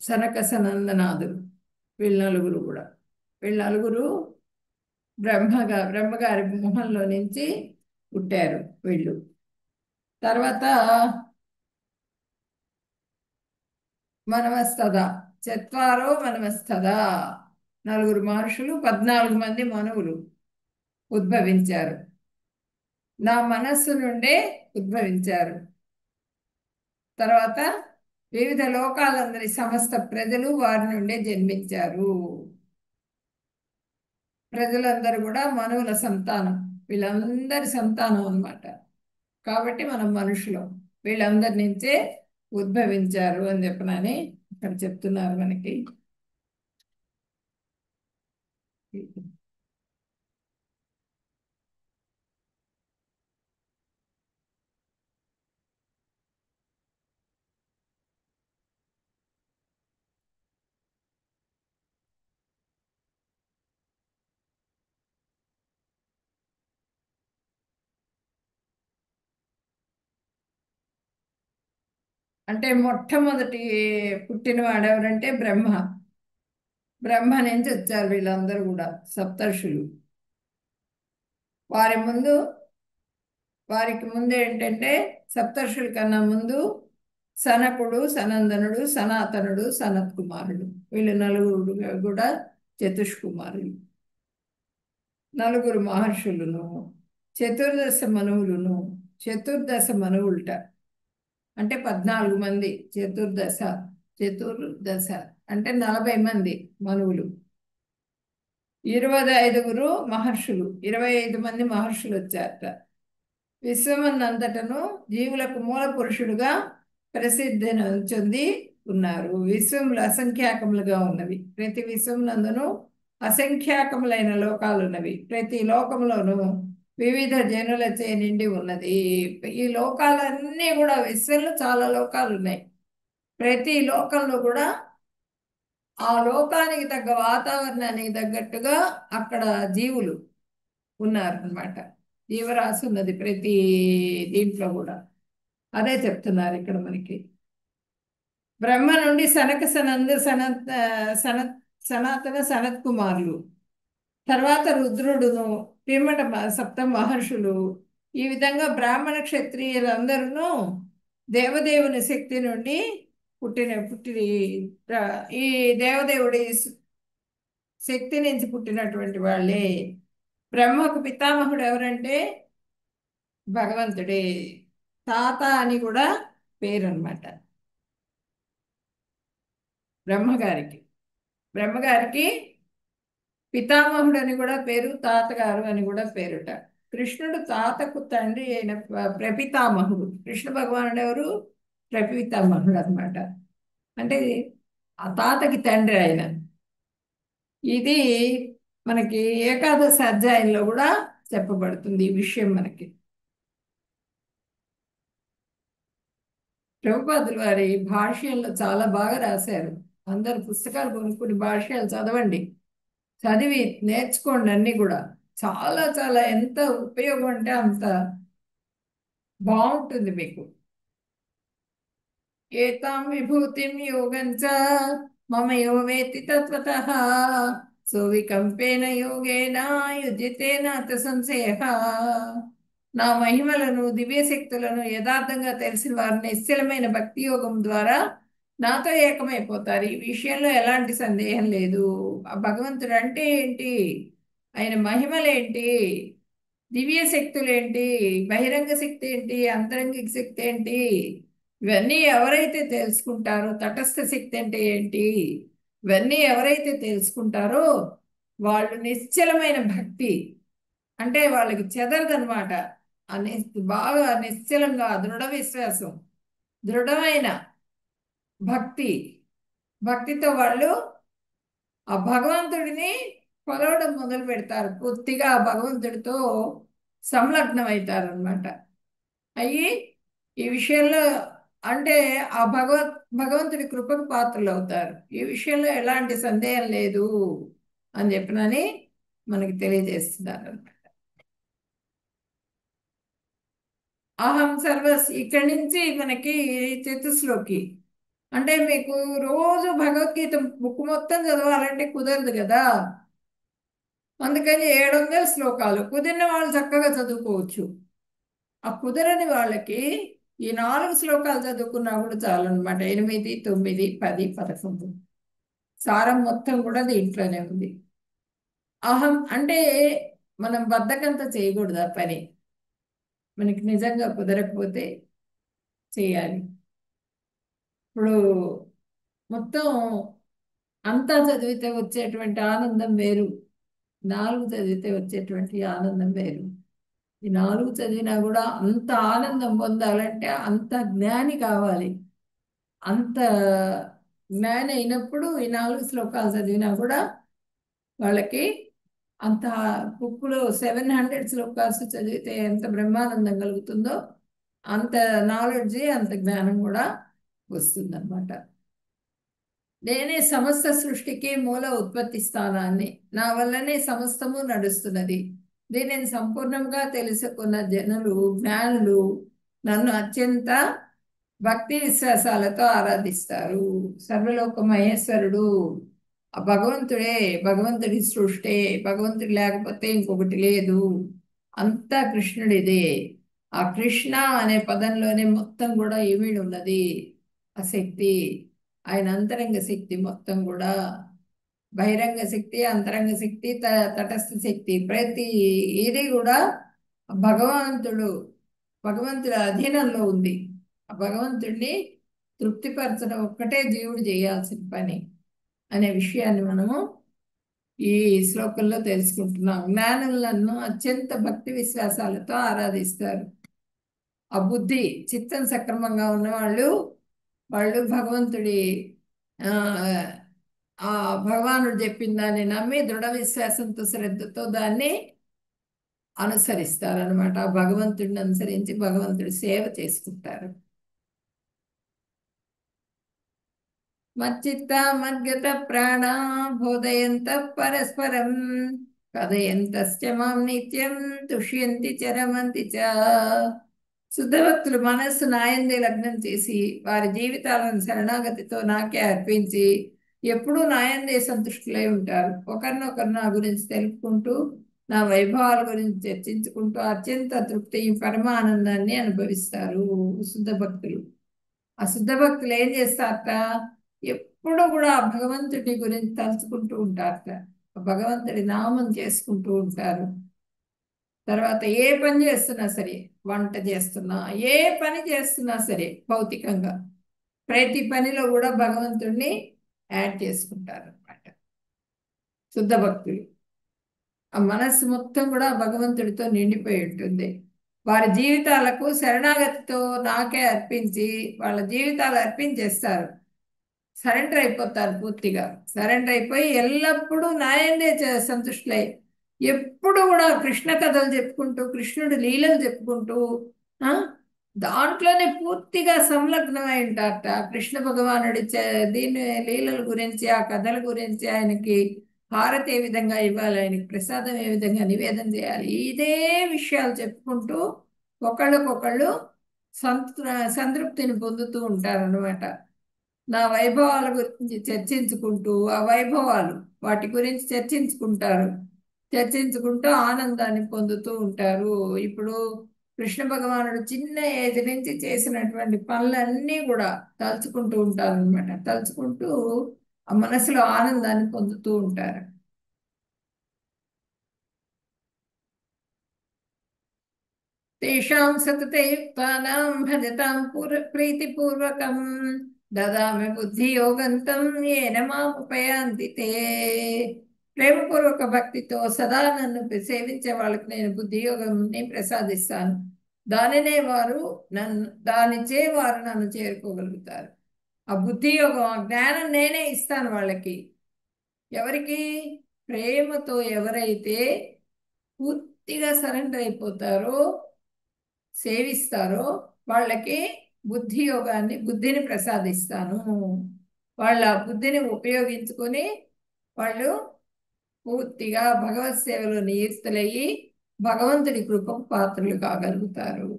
సనక సనందనాథులు, వీళ్ళ నలుగురు కూడా. వీళ్ళ నలుగురు బ్రహ్మగారి మొహంలో నుంచి పుట్టారు వీళ్ళు. తర్వాత మనవస్తద, చత్వారో మనవస్తద, నలుగురు మహర్షులు, 14 మంది మనువులు ఉద్భవించారు. నా మనస్సు నుండే ఉద్భవించారు. తర్వాత వివిధ లోకాలందరి సమస్త ప్రజలు వారి నుండే జన్మించారు. ప్రజలందరూ కూడా మనువుల సంతానం, వీళ్ళందరి సంతానం అన్నమాట. కాబట్టి మనం మనుషులు వీళ్ళందరి నుంచే ఉద్భవించారు అని చెప్పనని ఇక్కడ చెప్తున్నారు మనకి. అంటే మొట్టమొదటి పుట్టినవాడు ఎవరంటే బ్రహ్మ. బ్రహ్మ నుంచి వచ్చారు వీళ్ళందరూ కూడా సప్తర్షులు. వారికి ముందు ఏంటంటే సప్తర్షుల కన్నా ముందు సనకుడు, సనందనుడు, సనాతనుడు, సనత్ కుమారుడు, వీళ్ళు నలుగురు కూడా చతుష్కుమారులు. నలుగురు మహర్షులను, చతుర్దశ మనువులను. చతుర్దశ మనువులట అంటే 14 మంది. చతుర్దశ అంటే 40 మంది మనువులు. 25 మహర్షులు, 25 మంది మహర్షులు వచ్చారట. విశ్వమన్నంతటను జీవులకు మూల పురుషుడుగా ప్రసిద్ధి చెంది ఉన్నారు. విశ్వములు అసంఖ్యాకములుగా ఉన్నవి. ప్రతి విశ్వమునందును అసంఖ్యాకములైన లోకాలు ఉన్నవి. ప్రతి లోకములోనూ వివిధ జనులచే నిండి ఉన్నది. ఈ లోకాలన్నీ కూడా, విశ్వంలో చాలా లోకాలు ఉన్నాయి. ప్రతి లోకంలో కూడా ఆ లోకానికి తగ్గ వాతావరణానికి తగ్గట్టుగా అక్కడ జీవులు ఉన్నారు అన్నమాట. జీవరాశి ఉన్నది ప్రతి దీంట్లో కూడా. అదే చెప్తున్నారు ఇక్కడ మనకి. బ్రహ్మ నుండి సనక సనాతన సనత్ కుమారులు, తర్వాత రుద్రుడును, పిమ్మట సప్త మహర్షులు. ఈ విధంగా బ్రాహ్మణ క్షత్రియులందరూ దేవదేవుని శక్తి నుండి పుట్టి ఈ దేవదేవుడి శక్తి నుంచి పుట్టినటువంటి వాళ్ళే. బ్రహ్మకు పితామహుడు ఎవరంటే భగవంతుడే. తాత అని కూడా పేరు అన్నమాట బ్రహ్మగారికి పితామహుడు అని కూడా పేరు, తాతగారు అని కూడా పేరుట. కృష్ణుడు తాతకు తండ్రి అయిన ప్రపితామహుడు. కృష్ణ భగవానుడు ఎవరు? ప్రపితామహుడు అన్నమాట. అంటే ఆ తాతకి తండ్రి ఆయన. ఇది మనకి ఏకాదశి అధ్యాయంలో కూడా చెప్పబడుతుంది ఈ విషయం మనకి. ప్రభుపాదులు వారి భాష్యంలో చాలా బాగా రాశారు. అందరు పుస్తకాలు కొనుక్కుని భాష్యాలు చదవండి, చదివి నేర్చుకోండి అన్నీ కూడా. చాలా చాలా ఎంత ఉపయోగం అంటే అంత బాగుంటుంది మీకు. ఏతాం విభూతిం యోగంచ మమ యో వేత్తి తత్వతః సో వికంపేన యోగేన యుజ్యతే నాత సంశయః. నా మహిమలను దివ్యశక్తులను యథార్థంగా తెలిసిన వారు నిశ్చలమైన భక్తి యోగం ద్వారా నాతో ఏకమైపోతారు. ఈ విషయంలో ఎలాంటి సందేహం లేదు. ఆ భగవంతుడు అంటే ఏంటి, ఆయన మహిమలేంటి, దివ్య శక్తులేంటి, బహిరంగ శక్తి ఏంటి, అంతరంగిక శక్తి ఏంటి, ఇవన్నీ ఎవరైతే తెలుసుకుంటారో, తటస్థ శక్తి అంటే ఏంటి, ఇవన్నీ ఎవరైతే తెలుసుకుంటారో వాళ్ళు నిశ్చలమైన భక్తి, అంటే వాళ్ళకి చెదరదనమాట. బాగా నిశ్చలంగా దృఢ విశ్వాసం, దృఢమైన భక్తి, భక్తితో వాళ్ళు ఆ భగవంతుడిని కొలవడం మొదలు పెడతారు. పూర్తిగా ఆ భగవంతుడితో సంలగ్నం అవుతారు అనమాట. అయ్యి ఈ విషయంలో అంటే ఆ భగవంతుడి కృపకు పాత్రలు అవుతారు. ఈ విషయంలో ఎలాంటి సందేహం లేదు అని చెప్పినని మనకి తెలియజేస్తున్నారు అనమాట. అహం సర్వస్ ఇక్కడి నుంచి మనకి చతుస్లోకి అంటే మీకు రోజు భగవద్గీత బుక్ మొత్తం చదవాలంటే కుదరదు కదా. అందుకని 700 శ్లోకాలు కుదిరిన వాళ్ళు చక్కగా చదువుకోవచ్చు. ఆ కుదరని వాళ్ళకి ఈ 4 శ్లోకాలు చదువుకున్నా కూడా చాలన్నమాట. 8, 9, 10, 11 సారం మొత్తం కూడా దీంట్లోనే ఉంది. అహం అంటే మనం బద్ధకంతో చేయకూడదు ఆ పని. మనకి నిజంగా కుదరకపోతే చేయాలి. ఇప్పుడు మొత్తం అంతా చదివితే వచ్చేటువంటి ఆనందం వేరు, 4 చదివితే వచ్చేటువంటి ఆనందం వేరు. ఈ 4 చదివినా కూడా అంత ఆనందం పొందాలంటే అంత జ్ఞాని కావాలి. అంత జ్ఞాని అయినప్పుడు ఈ 4 శ్లోకాలు చదివినా కూడా వాళ్ళకి అంత బుక్లో 700 శ్లోకాలు చదివితే ఎంత బ్రహ్మానందం కలుగుతుందో అంత నాలెడ్జి, అంత జ్ఞానం కూడా వస్తుందన్నమాట. నేనే సమస్త సృష్టికి మూల ఉత్పత్తి స్థానాన్ని, నా వల్లనే సమస్తము నడుస్తున్నది. దీనిని సంపూర్ణంగా తెలుసుకున్న జనులు, జ్ఞానులు నన్ను అత్యంత భక్తి విశ్వాసాలతో ఆరాధిస్తారు. సర్వలోక మహేశ్వరుడు ఆ భగవంతుడే, భగవంతుడి సృష్టే, భగవంతుడు లేకపోతే ఇంకొకటి లేదు, అంతా కృష్ణుడిదే. ఆ కృష్ణ అనే పదంలోనే మొత్తం కూడా ఇమిడి ఉన్నది ఆ శక్తి. ఆయన అంతరంగ శక్తి మొత్తం కూడా, బహిరంగ శక్తి, అంతరంగ శక్తి, తటస్థ శక్తి, ప్రతి ఇది కూడా భగవంతుడు, భగవంతుడి అధీనంలో ఉంది. ఆ భగవంతుడిని తృప్తిపరచడం ఒక్కటే జీవుడు చేయాల్సిన పని అనే విషయాన్ని మనము ఈ శ్లోకంలో తెలుసుకుంటున్నాం. జ్ఞానులను అత్యంత భక్తి విశ్వాసాలతో ఆరాధిస్తారు. ఆ బుద్ధి, చిత్తం సక్రమంగా ఉన్నవాళ్ళు వాళ్ళు భగవంతుడి ఆ ఆ భగవానుడు చెప్పిన దాన్ని నమ్మి దృఢ విశ్వాసంతో, శ్రద్ధతో దాన్ని అనుసరిస్తారనమాట. ఆ భగవంతుడిని అనుసరించి భగవంతుడి సేవ చేసుకుంటారు. మచ్చిత్త మద్గత ప్రాణ బోధయంత పరస్పరం కథయంతశ్చ మాం నిత్యం తుష్యంతి చరమంతి చ. శుద్ధభక్తులు మనస్సు నాయందే లగ్నం చేసి వారి జీవితాలను శరణాగతితో నాకే అర్పించి ఎప్పుడూ నాయందే సంతుష్టులై ఉంటారు. ఒకరినొకరు నా గురించి తెలుపుకుంటూ, నా వైభవాల గురించి చర్చించుకుంటూ అత్యంత తృప్తి, పరమానందాన్ని అనుభవిస్తారు శుద్ధ భక్తులు. ఆ శుద్ధ భక్తులు ఏం చేస్తారట, ఎప్పుడు కూడా ఆ భగవంతుడి గురించి తలుచుకుంటూ ఉంటారట, భగవంతుడి నామం చేసుకుంటూ ఉంటారు. తర్వాత ఏ పని చేస్తున్నా సరే, వంట చేస్తున్నా, ఏ పని చేస్తున్నా సరే, భౌతికంగా ప్రతి పనిలో కూడా భగవంతుడిని యాడ్ చేసుకుంటారు అనమాట శుద్ధ భక్తులు. ఆ మనస్సు మొత్తం కూడా భగవంతుడితో నిండిపోయి ఉంటుంది. వారి జీవితాలకు శరణాగతితో నాకే అర్పించి వాళ్ళ జీవితాలు అర్పించేస్తారు. సరెండర్ అయిపోతారు పూర్తిగా. సరెండర్ అయిపోయి ఎల్లప్పుడూ నాయందే సంతుష్టులై ఎప్పుడు కూడా కృష్ణ కథలు చెప్పుకుంటూ, కృష్ణుడి లీలలు చెప్పుకుంటూ ఆ దాంట్లోనే పూర్తిగా సంలగ్నమై ఉంటారట. కృష్ణ భగవానుడి దీని లీలల గురించి, ఆ కథల గురించి ఆయనకి హారతి ఏ విధంగా ఇవ్వాలి, ఆయనకి ప్రసాదం ఏ విధంగా నివేదన చేయాలి, ఇదే విషయాలు చెప్పుకుంటూ ఒకళ్ళకొకళ్ళు సంతృప్తిని పొందుతూ ఉంటారన్నమాట. నా వైభవాల గురించి చర్చించుకుంటూ ఆ వైభవాలు వాటి గురించి చర్చించుకుంటారు. చర్చించుకుంటూ ఆనందాన్ని పొందుతూ ఉంటారు. ఇప్పుడు కృష్ణ భగవానుడు చిన్న ఏజ్ నుంచి చేసినటువంటి పనులన్నీ కూడా తలుచుకుంటూ ఉంటారు అనమాట. తలుచుకుంటూ ఆ మనసులో ఆనందాన్ని పొందుతూ ఉంటారు. తేషాం సతతే యుక్తానాం భజతాం ప్రీతిపూర్వకం దదామి బుద్ధియోగంతం ఏన మాముపయాంతి తే. ప్రేమపూర్వక భక్తితో సదా నన్ను సేవించే వాళ్ళకి నేను బుద్ధియోగంని ప్రసాదిస్తాను. దానిచే వారు నన్ను చేరుకోగలుగుతారు. ఆ బుద్ధియోగం, ఆ జ్ఞానం నేనే ఇస్తాను వాళ్ళకి. ఎవరికి? ప్రేమతో ఎవరైతే పూర్తిగా సరెండర్ అయిపోతారో, సేవిస్తారో వాళ్ళకి బుద్ధిని ప్రసాదిస్తాను. వాళ్ళ బుద్ధిని ఉపయోగించుకొని వాళ్ళు పూర్తిగా భగవత్ సేవలో నియుక్తులయ్యి భగవంతుడి కృపకు పాత్రలు కాగలుగుతారు.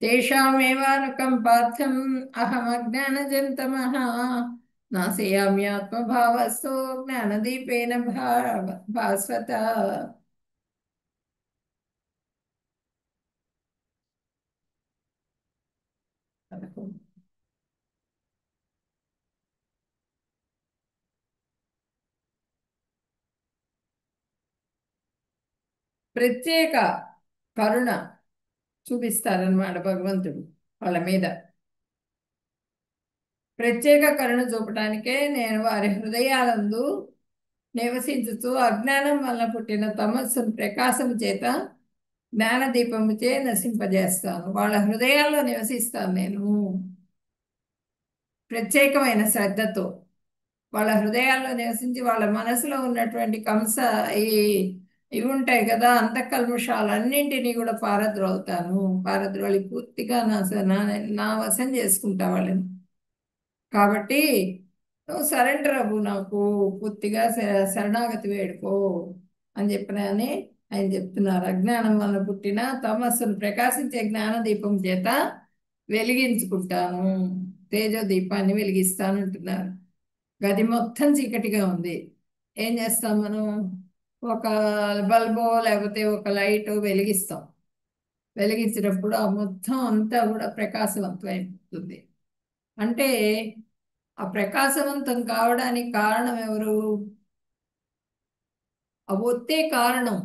తేషామేవానుకంపార్థం అహమజ్ఞానజం తమః నాశయామ్యాత్మభావస్తో జ్ఞానదీపేన భాస్వత. ప్రత్యేక కరుణ చూపిస్తారన్నమాట భగవంతుడు వాళ్ళ మీద. ప్రత్యేక కరుణ చూపడానికే నేను వారి హృదయాలందు నివసించుతూ అజ్ఞానం వల్ల పుట్టిన తమస్సును ప్రకాశం చేత జ్ఞానదీపముచే నశింపజేస్తాను. వాళ్ళ హృదయాల్లో నివసిస్తాను నేను ప్రత్యేకమైన శ్రద్ధతో. వాళ్ళ హృదయాల్లో నివసించి వాళ్ళ మనసులో ఉన్నటువంటి ఈ ఇవి ఉంటాయి కదా, అంతఃకల్మషాలన్నింటినీ కూడా పారద్రోలి పూర్తిగా నా వశం చేసుకుంటా వాళ్ళని. కాబట్టి నువ్వు సరెండర్ అవ్వు, నాకు పూర్తిగా శరణాగతి వేడుకో అని చెప్పినని ఆయన చెప్తున్నారు. అజ్ఞానం వల్ల పుట్టిన తమస్సును ప్రకాశించే జ్ఞానదీపం చేత వెలిగించుకుంటాను, తేజో దీపాన్ని వెలిగిస్తాను అంటున్నారు. గది మొత్తం చీకటిగా ఉంది. ఏం చేస్తాం మనం? ఒక బల్బో లేకపోతే ఒక లైట్ వెలిగిస్తాం. వెలిగించినప్పుడు ఆ మొత్తం అంతా కూడా ప్రకాశవంతం అయిపోతుంది. అంటే ఆ ప్రకాశవంతం కావడానికి కారణం ఎవరు? ఆ ఒత్తే కారణం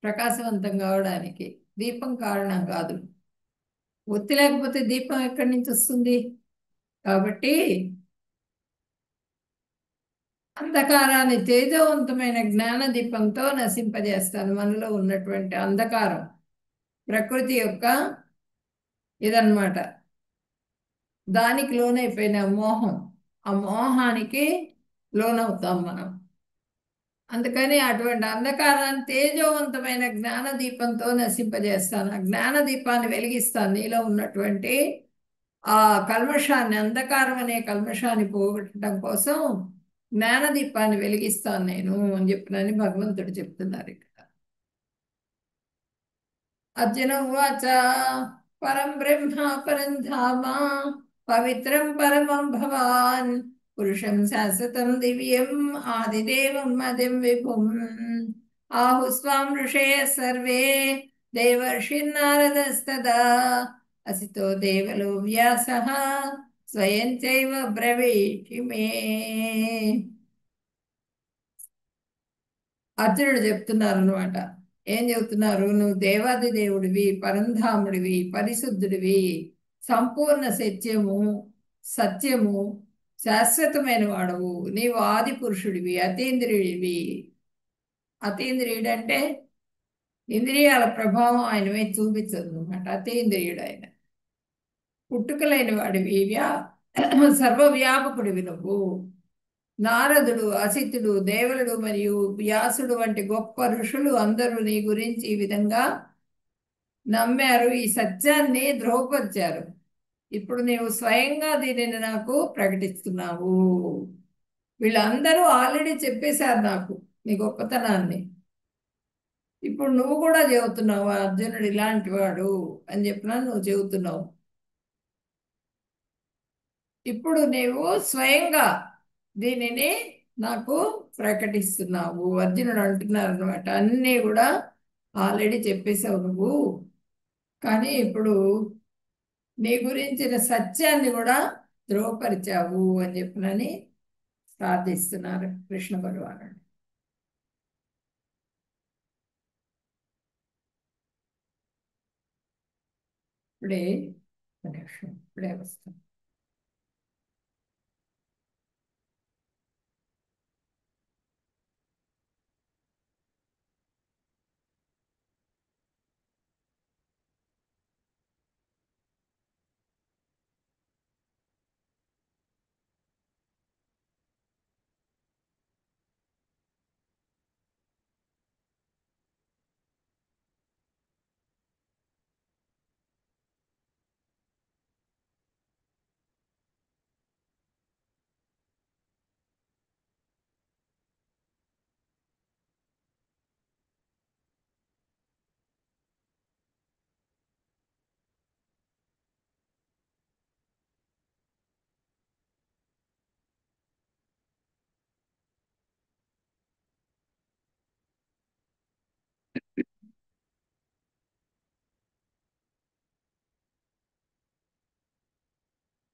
ప్రకాశవంతం కావడానికి, దీపం కారణం కాదు. ఒత్తి లేకపోతే దీపం ఎక్కడి నుంచి వస్తుంది? కాబట్టి అంధకారాన్ని తేజవంతమైన జ్ఞాన దీపంతో నశింపజేస్తాను. మనలో ఉన్నటువంటి అంధకారం ప్రకృతి యొక్క ఇదన్నమాట. దానికి లోనైపోయిన మోహం, ఆ మోహానికి లోనవుతాం మనం. అందుకని అటువంటి అంధకారాన్ని తేజవంతమైన జ్ఞాన దీపంతో నశింపజేస్తాను. ఆ జ్ఞాన దీపాన్ని వెలిగిస్తాను. నీలో ఉన్నటువంటి ఆ కల్మషాన్ని, అంధకారం అనే కల్మషాన్ని పోగొట్టడం కోసం జ్ఞానదీపాన్ని వెలిగిస్తాను నేను అని చెప్పినని భగవంతుడు చెప్తున్నారు ఇక్కడ. అర్జున ఉవాచ పరం బ్రహ్మ పరం ధామ పవిత్రం పరమం భవాన్ పురుషం శాశ్వతం దివ్యం ఆదిదేవం మదిం విభుం ఆహుస్వాం ఋషయ సర్వే దేవర్షిన్నారదస్తదా అసితో దేవలో వ్యాసః స్వయం చైవ బ్రవీషి మే. అర్జునుడు చెప్తున్నారు అనమాట. ఏం చెబుతున్నారు? నువ్వు దేవాది దేవుడివి, పరంధాముడివి, పరిశుద్ధుడివి, సంపూర్ణ సత్యము శాశ్వతమైన వాడవు. నీవు ఆది పురుషుడివి, అతీంద్రియుడివి. అతీంద్రియుడు అంటే ఇంద్రియాల ప్రభావం ఆయన మీద చూపించదు అనమాట. అతీంద్రియుడు ఆయన. పుట్టుకలేని వాడివి, సర్వవ్యాపకుడివి నువ్వు. నారదుడు, అసితుడు, దేవలుడు మరియు వ్యాసుడు వంటి గొప్ప ఋషులు అందరూ నీ గురించి ఈ విధంగా నమ్మారు, ఈ సత్యాన్ని ధృవపరిచారు. ఇప్పుడు నీవు స్వయంగా దీనిని నాకు ప్రకటిస్తున్నావు. వీళ్ళందరూ ఆల్రెడీ చెప్పేశారు నాకు నీ గొప్పతనాన్ని. ఇప్పుడు నువ్వు కూడా చెబుతున్నావు అర్జునుడు ఇలాంటి వాడు అని చెప్పినా నువ్వు చెబుతున్నావు. ఇప్పుడు నీవు స్వయంగా దీనిని నాకు ప్రకటిస్తున్నావు. అర్జునుడు అంటున్నారు అనమాట, అన్నీ కూడా ఆల్రెడీ చెప్పేశావు నువ్వు, కానీ ఇప్పుడు నీ గురించిన సత్యాన్ని కూడా ధృవపరిచావు అని చెప్పినని ప్రార్థిస్తున్నారు కృష్ణ భగవానుడు. ఇప్పుడే ఒక నిమిషం, ఇప్పుడే వస్తాను.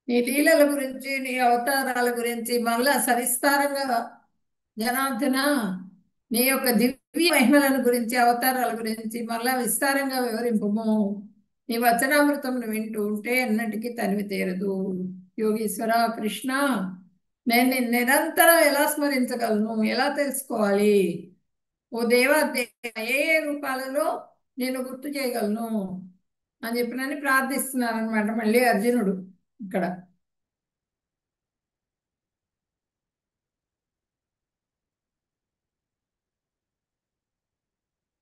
నీ లీలల గురించి, నీ అవతారాల గురించి మళ్ళా సవిస్తారంగా జనార్దన, నీ యొక్క దివ్య మహిమలను గురించి, అవతారాల గురించి మళ్ళా విస్తారంగా వివరింపము. నీ వచనామృతమును వింటూ ఉంటే ఎన్నటికీ తనివి తీరదు. యోగీశ్వర కృష్ణ, నేను నిన్ను నిరంతరం ఎలా స్మరించగలను, ఎలా తెలుసుకోవాలి? ఓ దేవా ఏ ఏ రూపాలలో నేను గుర్తు చేయగలను అని చెప్పినని ప్రార్థిస్తున్నారనమాట మళ్ళీ అర్జునుడు ఇక్కడ.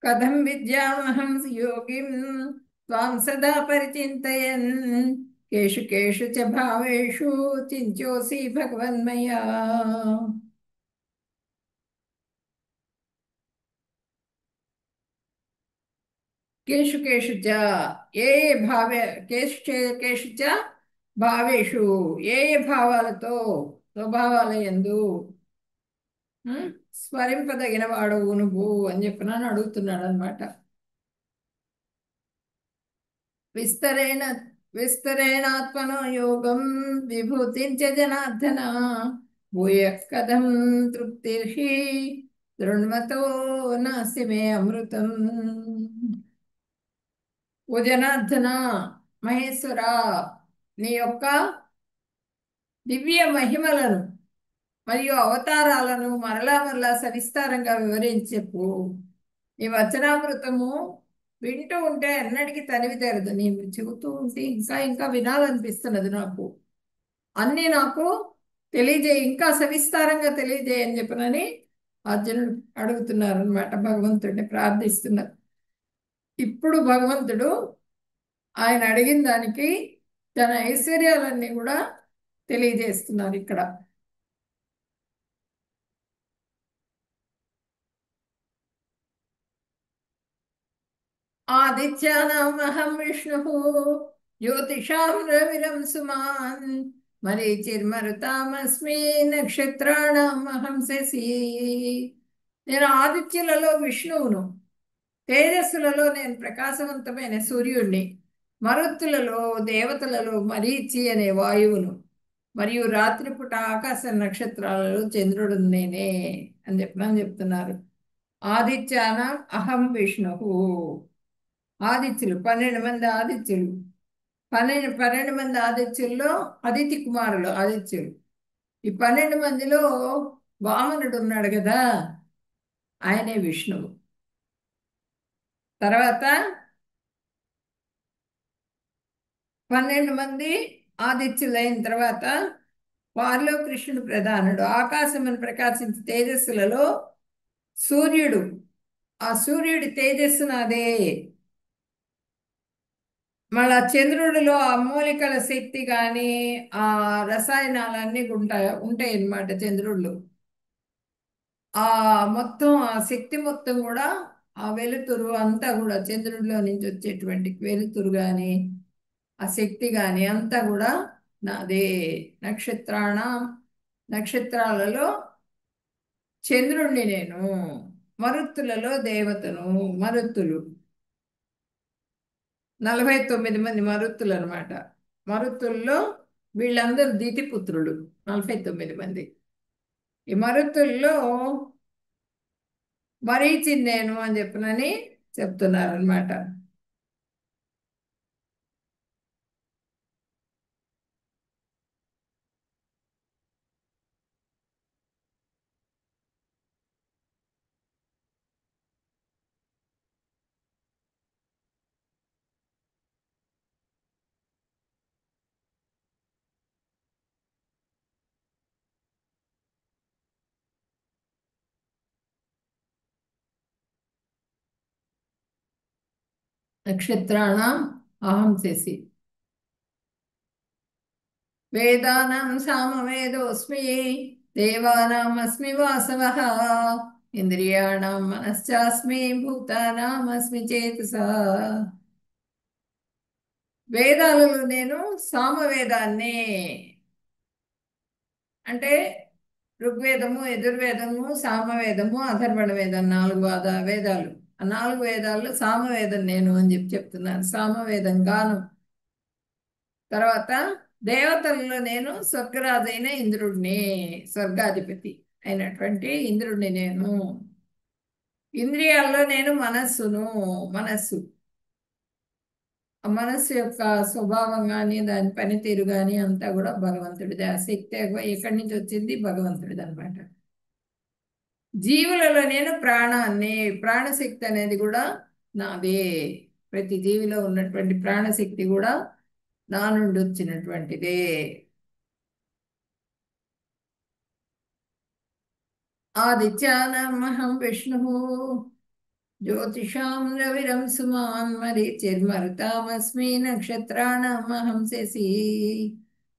కథం విద్యామహం యోగిం త్వాం సదా పరిచింతయన్ కేషు కేషు చ భావేషు చింత్యోసి భగవన్మయా. కేషు కేషు చ ఏ ఏ భావే కేషు కేషు చ భావేషు ఏ ఏ భావాలతో, స్వభావాల యందు స్మరింపదగిన వాడవు నువ్వు అని చెప్పినాను అడుగుతున్నాడు అనమాట. విస్తరేణ విస్తరేణాత్మనో యోగం విభూతించ జనార్దన భూయ కథం తృప్తిర్హి దృణ్మతో నాస్తి మే అమృతం. ఓ జనార్దన, మహేశ్వర, నీ యొక్క దివ్య మహిమలను మరియు అవతారాలను మరలా మరలా సవిస్తారంగా వివరించి చెప్పు. నీ వచనామృతము వింటూ ఉంటే ఎన్నటికీ తనివి తీరదు. నేను చెబుతూ ఉంటే ఇంకా ఇంకా వినాలనిపిస్తున్నది నాకు. అన్నీ నాకు తెలియజేయి, ఇంకా సవిస్తారంగా తెలియజేయి అని చెప్పనని అర్జునుడు అడుగుతున్నారు అనమాట, భగవంతుడిని ప్రార్థిస్తున్నారు. ఇప్పుడు భగవంతుడు ఆయన అడిగిన దానికి తన ఐశ్వర్యాలన్నీ కూడా తెలియజేస్తున్నారు ఇక్కడ. ఆదిత్యానామహం విష్ణు జ్యోతిషాం రవిరం సుమాన్ మరీచిర్మరుతామస్మి నక్షత్రాణం అహం శశి. నేను ఆదిత్యులలో విష్ణువును, తేజస్సులలో నేను ప్రకాశవంతమైన సూర్యుడిని, మరుత్తులలో దేవతలలో మరీచి అనే వాయువును, మరియు రాత్రిపూట ఆకాశ నక్షత్రాలలో చంద్రుడు నేనే అని చెప్తున్నారు. ఆదిత్యానం అహం విష్ణు. ఆదిత్యులు 12 మంది ఆదిత్యులు, 12 మంది ఆదిత్యుల్లో అదితి కుమారులు ఆదిత్యులు. ఈ 12 మందిలో వామనుడు ఉన్నాడు కదా, ఆయనే విష్ణువు. తర్వాత 12 మంది ఆదిత్యులు అయిన తర్వాత వారిలో కృష్ణుడు ప్రధానుడు. ఆకాశమును ప్రకాశించే తేజస్సులలో సూర్యుడు, ఆ సూర్యుడి తేజస్సు నాదే. మళ్ళా చంద్రుడిలో ఆ మూలికల శక్తి కానీ ఆ రసాయనాలన్నీ ఉంటాయి అన్నమాట చంద్రుడిలో. ఆ మొత్తం ఆ శక్తి మొత్తం కూడా, ఆ వెలుతురు అంతా కూడా చంద్రుడిలో నుంచి వచ్చేటువంటి వెలుతురు కానీ ఆ శక్తి కానీ అంతా కూడా నాదే. నక్షత్రాణ నక్షత్రాలలో చంద్రుణ్ణి నేను, మరుత్తులలో దేవతను. మరుత్తులు 49 మంది మరుత్తులు అనమాట. మరుత్తుల్లో వీళ్ళందరూ దితిపుత్రులు, 49 మంది. ఈ మరుత్తుల్లో మరీచిని నేను అని చెప్పనని చెప్తున్నారు అనమాట. నక్షత్రాణం అహం శశి. వేదానాం సామవేదోస్మి, దేవానామస్మి వాసవః, ఇంద్రియాణం మనశ్చాస్మి, భూతానామస్మి చేతసా. వేదాలలో నేను సామవేదాన్ని, అంటే ఋగ్వేదము, యజుర్వేదము, సామవేదము, అథర్వణ వేదం, 4 వేదాలు. ఆ 4 వేదాల్లో సామవేదం నేను అని చెప్తున్నాను. సామవేదం గాను. తర్వాత దేవతల్లో నేను స్వర్గరాజైన ఇంద్రుడిని, స్వర్గాధిపతి అయినటువంటి ఇంద్రుడిని నేను. ఇంద్రియాల్లో నేను మనస్సు. ఆ మనస్సు యొక్క స్వభావం కానీ దాని పనితీరు కానీ అంతా కూడా భగవంతుడిది. ఆ శక్తి ఎక్కడి నుంచి వచ్చింది? భగవంతుడిది అనమాట. జీవులలో నేను ప్రాణాన్ని, ప్రాణశక్తి అనేది కూడా నాదే. ప్రతి జీవిలో ఉన్నటువంటి ప్రాణశక్తి కూడా నా నుండి వచ్చినటువంటిదే. ఆదిత్యానామహం విష్ణు, జ్యోతిషాం రవిరం సుమాన్, మరీచిర్మరుతామస్మి, నక్షత్రాణమహం శశి.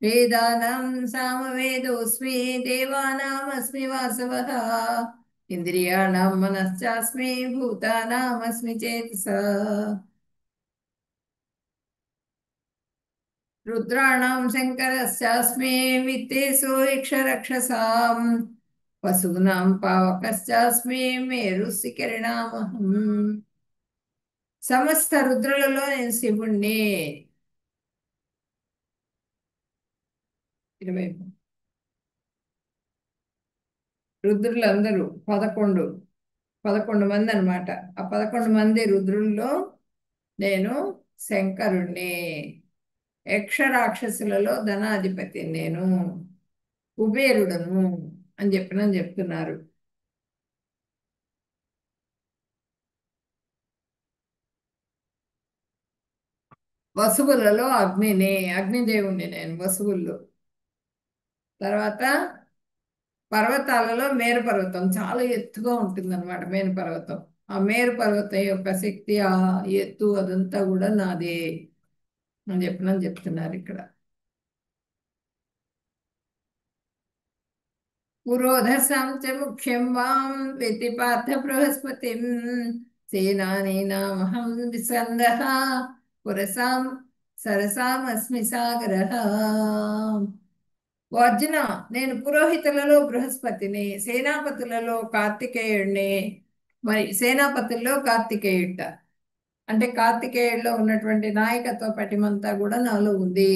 వేదానాం సామవేదోస్మి, దేవానామస్మి వాసవః, ఇంద్రియాణం మనశ్చాస్మి, భూతానామస్మి చేతసా. రుద్రాణం శంకరశ్చాస్మి, విత్తేషు ఇక్షరక్షసాం, వసూనాం పావకశ్చాస్మి, మేరుశిఖరిణామహం. సమస్త రుద్రులలో నేను శివుణ్ణి. 20. రుద్రులందరూ 11 మంది అన్నమాట. ఆ 11 మంది రుద్రుల్లో నేను శంకరుణ్ణి. యక్షరాక్షసులలో ధనాధిపతి నేను, కుబేరుడను అని చెప్తున్నారు. వసువులలో అగ్నిదేవుణ్ణి నేను వసువుల్లో. తర్వాత పర్వతాలలో మేరు పర్వతం చాలా ఎత్తుగా ఉంటుంది అనమాట. మేరు పర్వతం, ఆ మేరు పర్వతం యొక్క శక్తి, ఆ ఎత్తు అదంతా కూడా నాదే అని చెప్తున్నారు ఇక్కడ. పురోధసాం చ ముఖ్యం వాం వ్యతిపాత బృహస్పతిం, సేనానీనామహం విసందః, పురసాం సరసామస్మి సాగరః. ఓ అర్జున, నేను పురోహితులలో బృహస్పతిని, సేనాపతులలో కార్తికేయుడిని. మరి సేనాపతుల్లో కార్తికేయుట అంటే కార్తికేయుడిలో ఉన్నటువంటి నాయకత్వ పటిమంతా కూడా నాలో ఉంది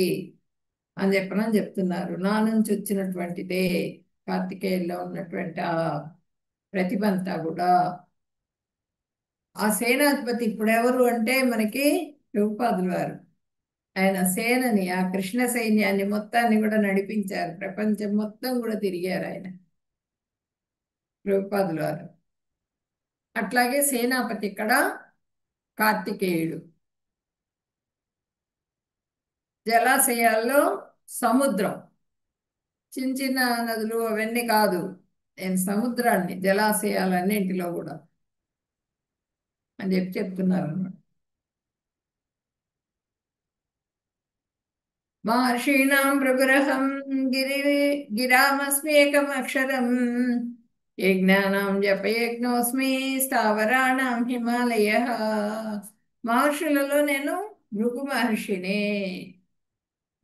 అని చెప్తున్నారు. నా నుంచి వచ్చినటువంటిదే కార్తికేయుల్లో ఉన్నటువంటి ఆ ప్రతిభ అంతా కూడా. ఆ సేనాధిపతి ఇప్పుడు ఎవరు అంటే మనకి ప్రభుపాదులు వారు. ఆయన సేనని, ఆ కృష్ణ సైన్యాన్ని మొత్తాన్ని కూడా నడిపించారు. ప్రపంచం మొత్తం కూడా తిరిగారు ఆయన, ప్రభుపాదులు వారు. అట్లాగే సేనాపతి ఇక్కడ కార్తికేయుడు. జలాశయాల్లో సముద్రం, చిన్న చిన్న నదులు అవన్నీ కాదు, నేను సముద్రాన్ని, జలాశయాలన్నింటిలో కూడా అని చెప్పి చెప్తున్నారు అన్నమాట. మహర్షీణాం ప్రభురహం గిరి గిరామస్మ్యేకమక్షరం యజ్ఞానాం జపయజ్ఞోస్మి స్థావరాణం హిమాలయ. మహర్షులలో నేను భృగు మహర్షిని,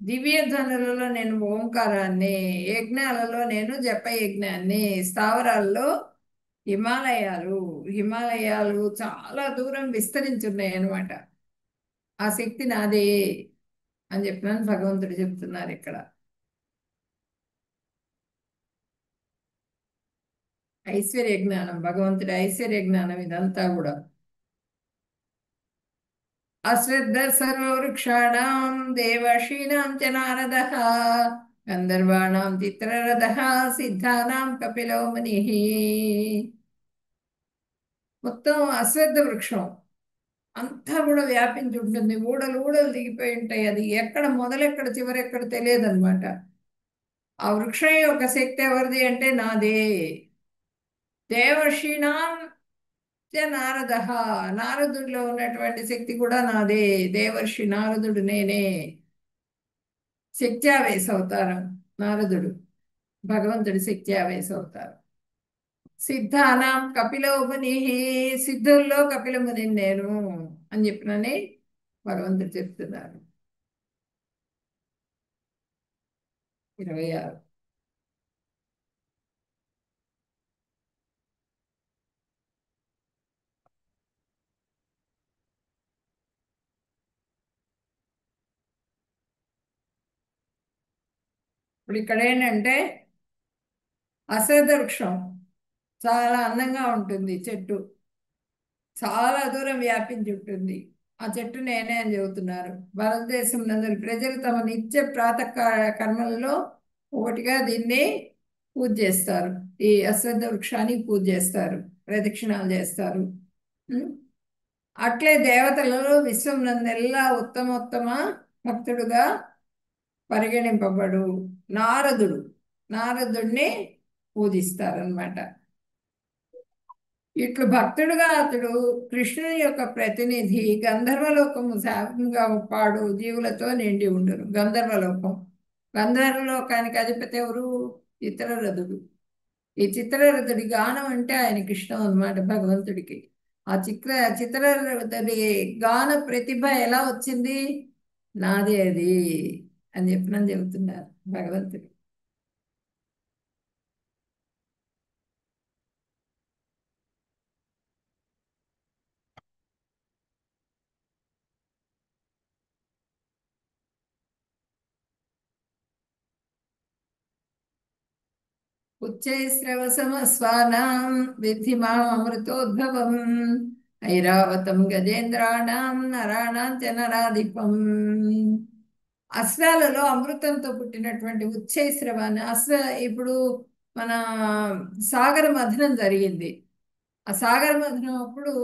దివ్య ధ్వనులలో నేను ఓంకారాన్ని, యజ్ఞాలలో నేను జపయజ్ఞాన్ని, స్థావరాల్లో హిమాలయాలు. హిమాలయాలు చాలా దూరం విస్తరించున్నాయి అన్నమాట. ఆ శక్తి నాదే అని చెప్పినాను భగవంతుడు చెప్తున్నారు ఇక్కడ. ఐశ్వర్య జ్ఞానం, భగవంతుడి ఐశ్వర్య జ్ఞానం ఇదంతా కూడా. అశ్రద్ధ సర్వవృక్షాణం దేవర్షీణాం చ నారదః గంధర్వాణాం చిత్రరథః సిద్ధానాం కపిలో మునిః. మొత్తం అశ్వత్థ వృక్షం అంతా కూడా వ్యాపించి ఉంటుంది, ఊడలు ఊడలు దిగిపోయి ఉంటాయి. అది ఎక్కడ మొదలెక్కడ చివరెక్కడ తెలియదు అనమాట. ఆ వృక్షం యొక్క శక్తి ఎవరిది అంటే నాదే. దేవర్షిణాం చ నారద, నారదుడిలో ఉన్నటువంటి శక్తి కూడా నాదే. దేవర్షి నారదుడు నేనే. శక్త్యావేశ అవతారం నారదుడు, భగవంతుడి శక్త్యావేశ అవతారం. సిద్ధానాం కపిలో ముని, సిద్ధుల్లో కపిల ముని నేను అని చెప్పినని భగవంతుడు చెప్తున్నారు. 26. ఇప్పుడు ఇక్కడ ఏంటంటే అశ్వత్థ వృక్షం చాలా అందంగా ఉంటుంది, చెట్టు చాలా దూరం వ్యాపించి ఉంటుంది. ఆ చెట్టు నేనే అని చెబుతున్నారు. భారతదేశం నందరి ప్రజలు తమ నిత్య ప్రాతః కర్మలలో ఒకటిగా దీన్ని పూజ చేస్తారు. ఈ అశ్వత్థ వృక్షానికి పూజ చేస్తారు, ప్రదక్షిణాలు చేస్తారు. ఉం? అట్లే దేవతలలో విశ్వం నందెల్లా ఉత్తమోత్తమ భక్తుడుగా పరిగణింపబడు నారదుడు, నారదుడిని పూజిస్తారనమాట. ఇట్లు భక్తుడుగా అతడు కృష్ణుని యొక్క ప్రతినిధి, గంధర్వలోకము శాపంగా పాడు జీవులతో నిండి ఉండును. గంధర్వలోకం, గంధర్వలోకానికి అధిపతి ఎవరు? చిత్రరథుడు. ఈ చిత్రరథుడి గానం అంటే ఆయనకి ఇష్టం అనమాట భగవంతుడికి. ఆ చిత్రరథుడి గాన ప్రతిభ ఎలా వచ్చింది? నాదే అది అని చెప్పినని చెబుతున్నారు భగవంతుడు. ఉచ్చైశ్రవసమస్వానాం విద్ధి మామృతోద్భవం ఐరావతం గజేంద్రాణం నరాణాం చ నరాధిపం. అశ్వాలలో అమృతంతో పుట్టినటువంటి ఉచ్చైశ్రవాన్ని ఇప్పుడు మన సాగర మథనం జరిగింది. ఆ సాగర మథనం అప్పుడు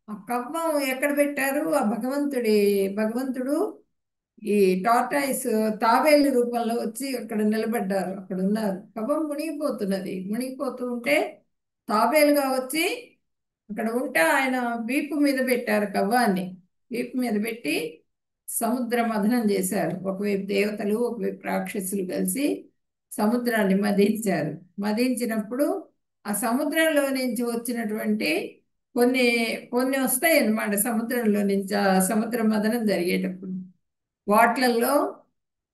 ఆ కవ్వం ఎక్కడ పెట్టారు? ఆ భగవంతుడు ఈ టార్టాయిస్ తాబేలు రూపంలో వచ్చి అక్కడ నిలబడ్డారు, అక్కడ ఉన్నారు. కవ్వం మునిగిపోతున్నది, మునిగిపోతూ ఉంటే తాబేలుగా వచ్చి అక్కడ ఉంటే ఆయన వీపు మీద పెట్టారు కవ్వాన్ని. వీపు మీద పెట్టి సముద్ర మథనం చేశారు. ఒకవైపు దేవతలు, ఒకవైపు రాక్షసులు కలిసి సముద్రాన్ని మదించారు. మదించినప్పుడు ఆ సముద్రంలో నుంచి వచ్చినటువంటి కొన్ని కొన్ని వస్తాయి అన్నమాట. సముద్రంలో నుంచి ఆ సముద్ర మథనం జరిగేటప్పుడు వాట్లల్లో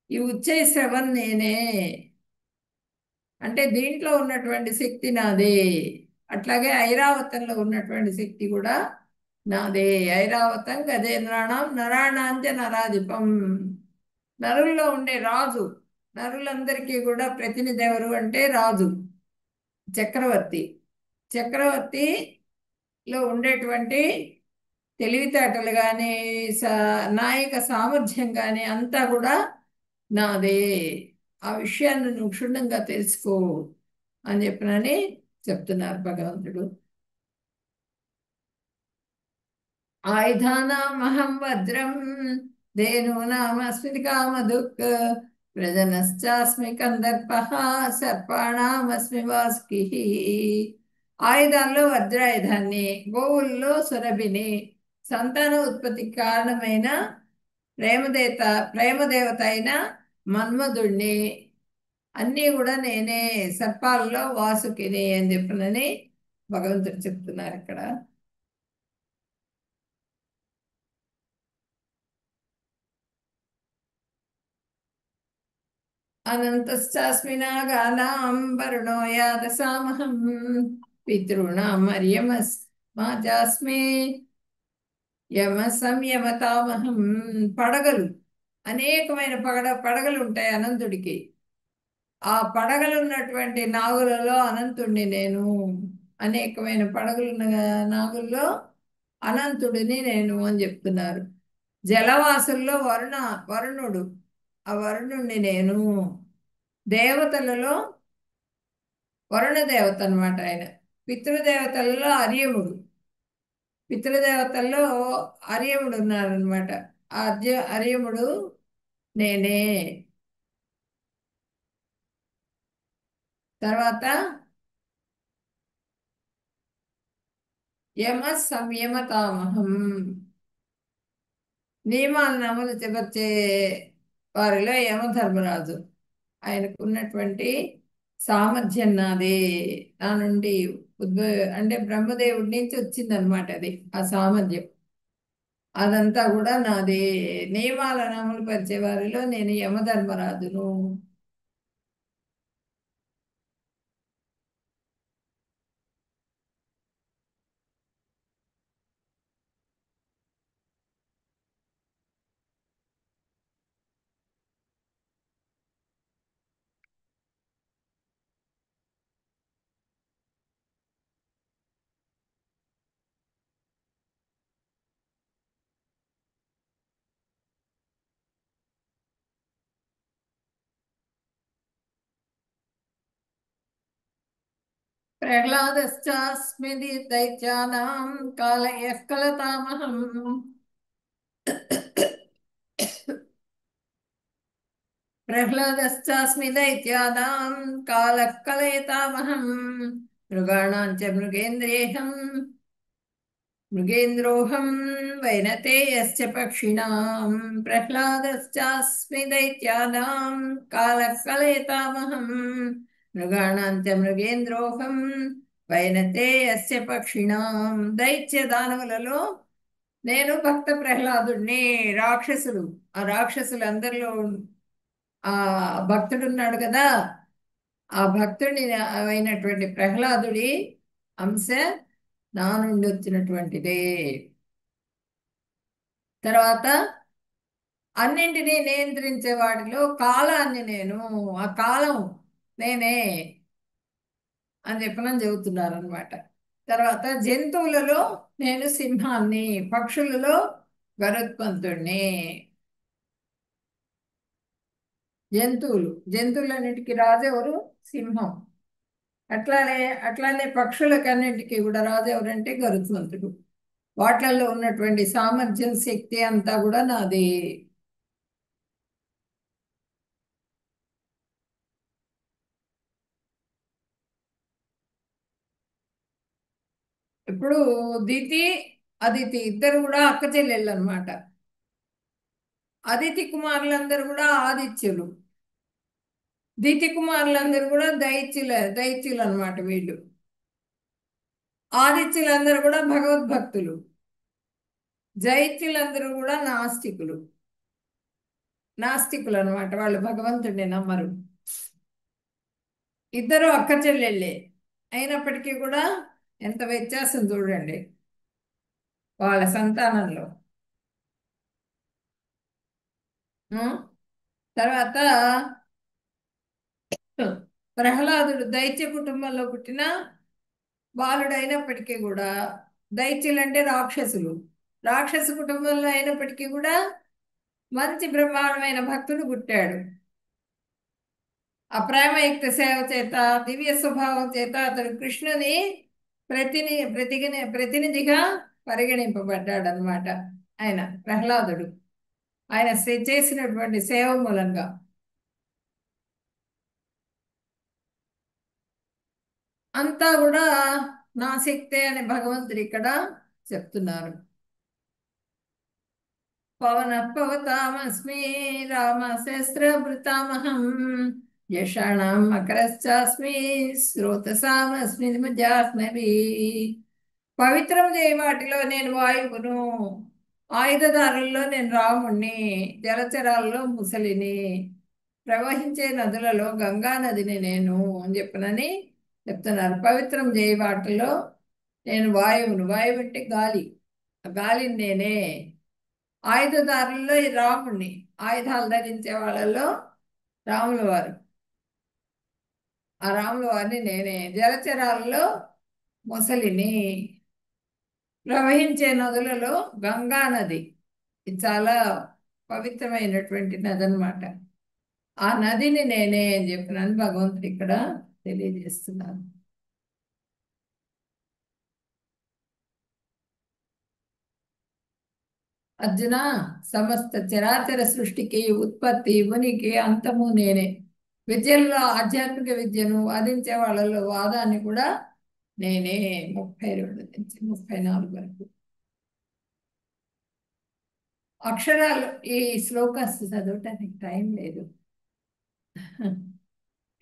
ఈ ఉచ్చైశ్రవం నేనే అంటే దీంట్లో ఉన్నటువంటి శక్తి నాదే. అట్లాగే ఐరావతంలో ఉన్నటువంటి శక్తి కూడా నాదే. ఐరావతం గజేంద్రాణం నరాణాంచ నరాధిపం. నరుల్లో ఉండే రాజు, నరులందరికీ కూడా ప్రతినిధి ఎవరు అంటే రాజు, చక్రవర్తి. చక్రవర్తిలో ఉండేటువంటి తెలివితేటలు కానీ నాయక సామర్థ్యం కానీ అంతా కూడా నాదే. ఆ విషయాన్ని నువ్వు క్షుణ్ణంగా తెలుసుకో అని చెప్పినని చెప్తున్నారు భగవంతుడు. ఆయుధానామహం వజ్రం ధేనూనామస్మితి కామధుక్ ప్రజనశ్చాస్మి కందర్పః సర్పాణామస్మి వాసుకిః. ఆయుధాల్లో వజ్రాయుధాన్ని, గోవుల్లో సురభిని, సంతాన ఉత్పత్తికి కారణమైన ప్రేమదేత ప్రేమదేవత అయిన మన్మధుణ్ణి, అన్నీ కూడా నేనే, సర్పాలలో వాసుకిని అని చెప్పినని భగవంతుడు చెప్తున్నారు ఇక్కడ. అనంతశ్చాస్మి నాగానాం వరుణో యాదసామహం పితॄణాం అర్యమస్మాజాస్మి యమ సంయమతామహం. పడగలు, అనేకమైన పడగలు ఉంటాయి అనంతుడికి. ఆ పడగలు ఉన్నటువంటి నాగులలో అనంతుడిని నేను. అనేకమైన పడగలున్న నాగుల్లో అనంతుడిని నేను అని చెప్తున్నారు. జలవాసుల్లో వరుణుడు, ఆ వరుణుణ్ణి నేను. దేవతలలో వరుణ దేవత అనమాట ఆయన. పితృదేవతలలో పితృదేవతల్లో అర్యముడు ఉన్నారనమాట. అర్యముడు నేనే. తర్వాత యమ సంయమతామహం. నియమాలను అమలు చేపట్టే వారిలో యమధర్మరాజు. ఆయనకు ఉన్నటువంటి సామర్థ్యం నాదే. నా నుండి అంటే బ్రహ్మదేవుడి నుంచి వచ్చిందనమాట అది, ఆ సామర్థ్యం. అదంతా కూడా నాదే. నియమాలను అమలు పరిచే వారిలో నేను యమధర్మరాజును. ప్రహ్లాదశ్చాస్మి దైత్యానాం కాలయః కలతామహం. ప్రహ్లాదశ్చాస్మి దైత్యానాం కాలః కలయతామహం. మృగాణాం చ మృగేంద్రోహం వైనతేయశ్చ పక్షిణాం. ప్రహ్లాదశ్చాస్మి దైత్యానాం కాలః కలయతామహం. మృగాణాం చ మృగేంద్రోహం వైనతేయశ్చ పక్షిణాం. దైత్య దానవులలో నేను భక్త ప్రహ్లాదుడిని. రాక్షసులు, ఆ రాక్షసులందరిలో ఆ భక్తుడున్నాడు కదా, ఆ భక్తుడి అయినటువంటి ప్రహ్లాదుడి అంశ నా నుండి వచ్చినటువంటిదే. తర్వాత అన్నింటినీ నియంత్రించే వాటిలో కాలాన్ని నేను, ఆ కాలం నేనే అని చెప్పనని చెబుతున్నారు అనమాట. తర్వాత జంతువులలో నేను సింహాన్ని, పక్షులలో గరుత్మంతుణ్ణి. జంతువులన్నిటికీ రాజు ఎవరు? సింహం. అట్లానే అట్లానే పక్షులకన్నింటికీ కూడా రాజు ఎవరంటే గరుత్మంతుడు. వాటిల్లో ఉన్నటువంటి సామర్థ్యం, శక్తి అంతా కూడా నాది. ఇప్పుడు దితి, అదితి ఇద్దరు కూడా అక్క చెల్లెళ్ళు అనమాట. అదితి కుమారులందరూ కూడా ఆదిత్యులు, దితి కుమారులందరూ కూడా దైత్యులు అనమాట వీళ్ళు. ఆదిత్యులందరూ కూడా భగవద్భక్తులు, జైత్యులందరూ కూడా నాస్తికులు అనమాట. వాళ్ళు భగవంతుడిని నమ్మరు. ఇద్దరు అక్క చెల్లెళ్ళే అయినప్పటికీ కూడా ఎంత వ్యత్యాసం చూడండి వాళ్ళ సంతానంలో. ఆ? తర్వాత ప్రహ్లాదుడు దైత్య కుటుంబంలో పుట్టిన బాలుడు అయినప్పటికీ కూడా, దైత్యులు అంటే రాక్షసులు, రాక్షస కుటుంబంలో అయినప్పటికీ కూడా మంచి బ్రహ్మాండమైన భక్తుడు పుట్టాడు. ఆ ప్రేమయుక్త సేవ చేత, దివ్య స్వభావం చేత అతడు కృష్ణుని ప్రతినిధిగా పరిగణింపబడ్డాడు అనమాట. ఆయన ప్రహ్లాదుడు, ఆయన చేసినటువంటి సేవ మూలంగా. అంతా కూడా నా శక్తే అని భగవంతుడు ఇక్కడ చెప్తున్నారు. పవన పవతామస్మి రామశస్త్రభృతామహం యషాణం మకరశ్చాస్మి శ్రోతసామస్మి జాహ్నవి. పవిత్రం చేయ వాటిలో నేను వాయువును, ఆయుధదారుల్లో నేను రాముణ్ణి, జలచరాల్లో ముసలిని, ప్రవహించే నదులలో గంగా నదిని నేను అని చెప్పనని చెప్తున్నారు. పవిత్రం చేయ వాటిలో నేను వాయువును, వాయువు అంటే గాలి, ఆ గాలిని నేనే. ఆయుధదారుల్లో ఈ రాముణ్ణి, ఆయుధాలు ధరించే వాళ్ళలో రాముల వారు, ఆ రాముల వారిని నేనే. జలచరాల్లో మొసలిని, ప్రవహించే నదులలో గంగా నది, ఇది చాలా పవిత్రమైనటువంటి నది అన్నమాట. ఆ నదిని నేనే అని చెప్పినాను భగవంతుడు ఇక్కడ తెలియజేస్తున్నాను. అర్జున, సమస్త చరాచర సృష్టికి ఉత్పత్తి, ఉనికి, అంతము నేనే. విద్యల్లో ఆధ్యాత్మిక విద్యను వాదించే వాళ్ళలో వాదాన్ని కూడా నేనే. 32 నుంచి 34 వరకు అక్షరాలు. ఈ శ్లోకాస్ చదవటానికి టైం లేదు,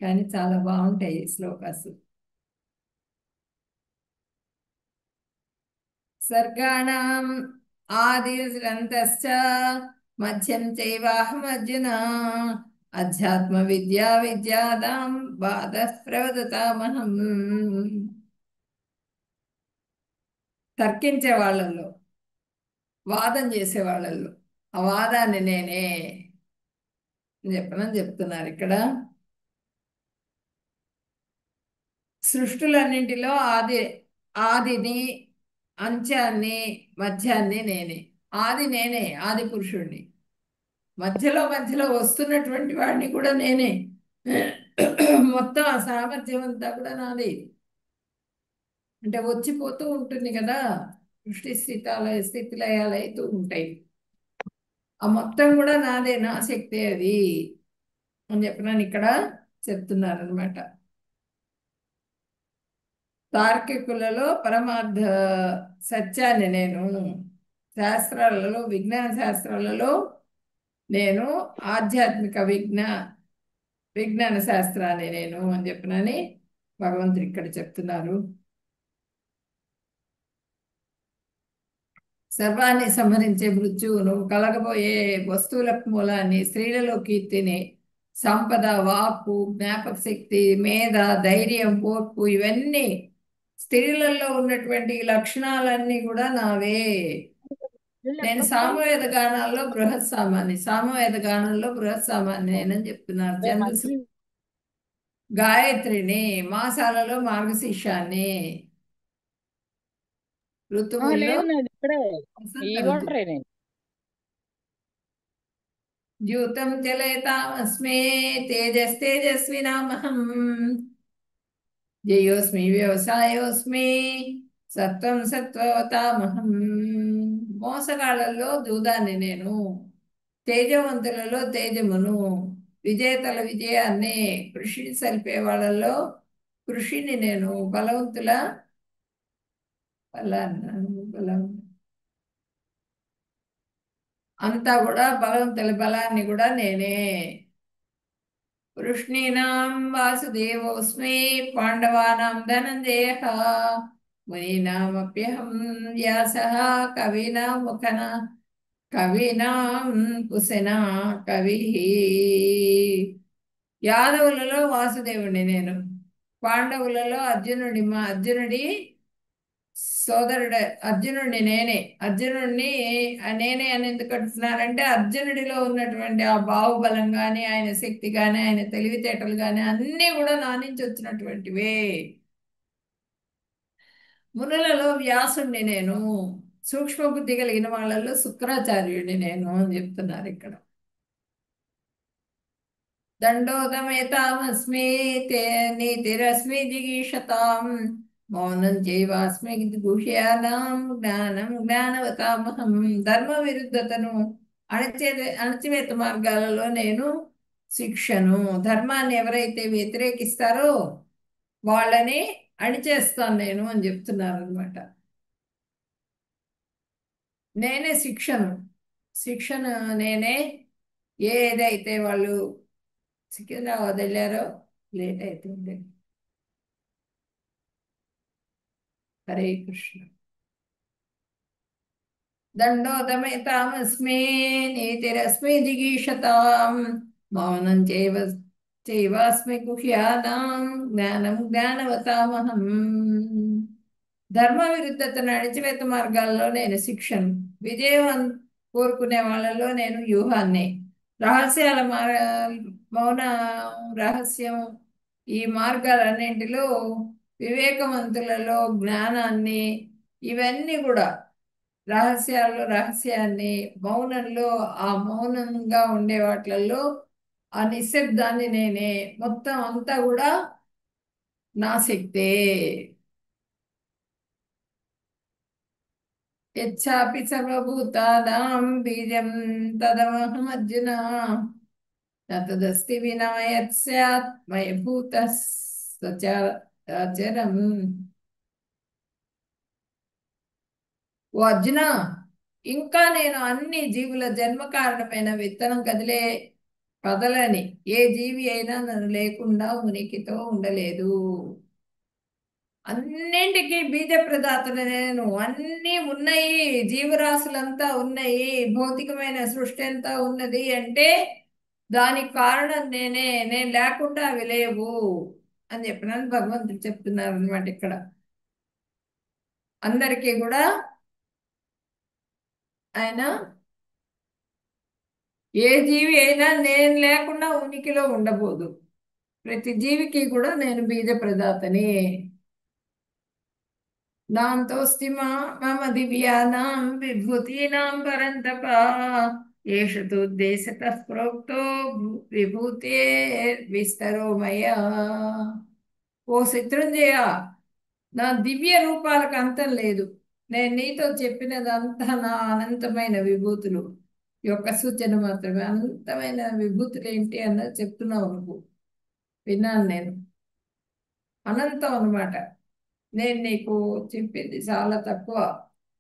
కానీ చాలా బాగుంటాయి ఈ శ్లోకాస్. సర్గాణం ఆదిరन्तశ్చ మధ్యం చైవాహమర్జున అధ్యాత్మ విద్యా విద్యాదాం వాద ప్రవదతామహం. తర్కించే వాళ్ళల్లో, వాదం చేసే వాళ్ళల్లో ఆ వాదాన్ని నేనే చెప్పనని చెప్తున్నారు ఇక్కడ. సృష్టులన్నింటిలో ఆదిని, అంత్యాన్ని, మధ్యాన్ని నేనే. ఆది నేనే, ఆది పురుషుణ్ణి. మధ్యలో మధ్యలో వస్తున్నటువంటి వాడిని కూడా నేనే. మొత్తం ఆ సామర్థ్యం అంతా కూడా నాది. అంటే వచ్చిపోతూ ఉంటుంది కదా, సృష్టి స్థితిలయాలు అవుతూ ఉంటాయి. ఆ మొత్తం కూడా నాదే, నా శక్తి అది అని చెప్పినాను ఇక్కడ చెప్తున్నారు అనమాట. తార్కికులలో పరమార్థ సత్యాన్ని నేను, శాస్త్రాలలో, విజ్ఞాన శాస్త్రాలలో నేను, ఆధ్యాత్మిక విజ్ఞాన శాస్త్రాన్ని నేను అని చెప్పినని భగవంతుడు ఇక్కడ చెప్తున్నారు. సర్వాన్ని సంహరించే మృత్యువును, కలగబోయే వస్తువుల మూలాన్ని, స్త్రీలలో కీర్తిని, సంపద, వాక్కు, జ్ఞాపక శక్తి, మేధ, ధైర్యం, ఓర్పు, ఇవన్నీ స్త్రీలలో ఉన్నటువంటి లక్షణాలన్నీ కూడా నావే. నేను సామవేద గానంలో బృహత్ సామాన్ని నేనని చెప్తున్నారు. ఛందస్సు గాయత్రిని, మాసాలలో మార్గశీర్షాన్ని, ఋతువుల్లో వసంత ఋతువు. ద్యూతం చలయతామస్మే తేజస్తేజస్వినామహం జయోస్మి వ్యవసాయోస్మి సత్వం సత్వవతామహం. మోసగాళ్ళలో జూదాన్ని నేను, తేజవంతులలో తేజమును, విజేతల విజయాన్ని, కృషిని సల్పే వాళ్ళలో కృషిని నేను, బలవంతుల బలం అంతా కూడా, బలవంతుల బలాన్ని కూడా నేనే. వృష్ణీనాం వాసుదేవోస్మి పాండవానాం ధనంజయః మునీనామప్యహం వ్యాసః కవీనాం కుశనా కవి. యాదవులలో వాసుదేవుడిని నేను, పాండవులలో అర్జునుడి సోదరుడు అర్జునుడిని నేనే. నేనే అని ఎందుకు అంటున్నానంటే, అర్జునుడిలో ఉన్నటువంటి ఆ బాహుబలం కానీ, ఆయన శక్తి కానీ, ఆయన తెలివితేటలు కానీ అన్నీ కూడా నా నుంచి వచ్చినటువంటివే. మునులలో వ్యాసుణ్ణి నేను, సూక్ష్మ బుద్ధి కలిగిన వాళ్ళల్లో శుక్రాచార్యుడిని నేను అని చెప్తున్నారు ఇక్కడ. దండోదమేతామస్మి నీతిరస్మి జిగీషతాం మౌనం చైవాస్మి గుహ్యానాం జ్ఞానవతామహం. ధర్మ విరుద్ధతను, అణచివేత మార్గాలలో నేను శిక్షను. ధర్మాన్ని ఎవరైతే వ్యతిరేకిస్తారో వాళ్ళని అణిచేస్తాను నేను అని చెప్తున్నారు అనమాట. నేనే శిక్షను, శిక్షణ నేనే. ఏదైతే వాళ్ళు సికింద్రాబాద్ వెళ్ళారో లేట్ అవుతుంది. హరే కృష్ణ. దండోదమేతామస్మి నీతిరస్మి జిగీషతాం మౌనం చైవాస్మి గుహ్యానాం జ్ఞానం జ్ఞానవతామహం. ధర్మ విరుద్ధతను అణిచివేత మార్గాల్లో నేను శిక్షను, విజయం కోరుకునే వాళ్ళలో నేను వ్యూహాన్ని, రహస్యాల మౌన రహస్యం ఈ మార్గాలన్నింటిలో వివేకవంతులలో జ్ఞానాన్ని, ఇవన్నీ కూడా రహస్యాల్లో రహస్యాన్ని, మౌనంలో ఆ మౌనంగా ఉండే వాటిలలో ఆ నిశ్శబ్దాన్ని నేనే, మొత్తం అంతా కూడా నా శక్తే. యచ్చాపి సర్వభూతానాం బీజం తదమహం అర్జున తదస్తి వినా యత్ స్యాత్ మయభూత సచరాచరం. ఓ అర్జున, ఇంకా నేను అన్ని జీవుల జన్మ కారణమైన విత్తనం కదలని ఏ జీవి అయినా నన్ను లేకుండా ఉనికితో ఉండలేదు. అన్నింటికి బీజ ప్రదాతను నేను. అన్నీ ఉన్నాయి, జీవరాశులంతా ఉన్నాయి, భౌతికమైన సృష్టి అంతా ఉన్నది అంటే దానికి కారణం నేనే. నేను లేకుండా అవి లేవు అని చెప్పినాను భగవంతుడు చెప్తున్నారు అనమాట. ఇక్కడ అందరికీ కూడా ఆయన ఏ జీవి అయినా నేను లేకుండా ఉనికిలో ఉండబోదు. ప్రతి జీవికి కూడా నేను బీజ ప్రదాతని. నాంతోస్తి మమ దివ్యానాం విభూతీనాం పరంతప ఏష తోద్దేశతః ప్రోక్తో విభూతే విస్తరో మయా. ఓ శత్రుంజయ, నా దివ్య రూపాలకు అంతం లేదు. నేను నీతో చెప్పినదంతా నా అనంతమైన విభూతులు యొక్క సూచన మాత్రమే. అనంతమైన విభూతులు ఏంటి అన్నది చెప్తున్నావు నువ్వు, విన్నాను నేను. అనంతం అన్నమాట. నేను నీకు చెప్పింది చాలా తక్కువ,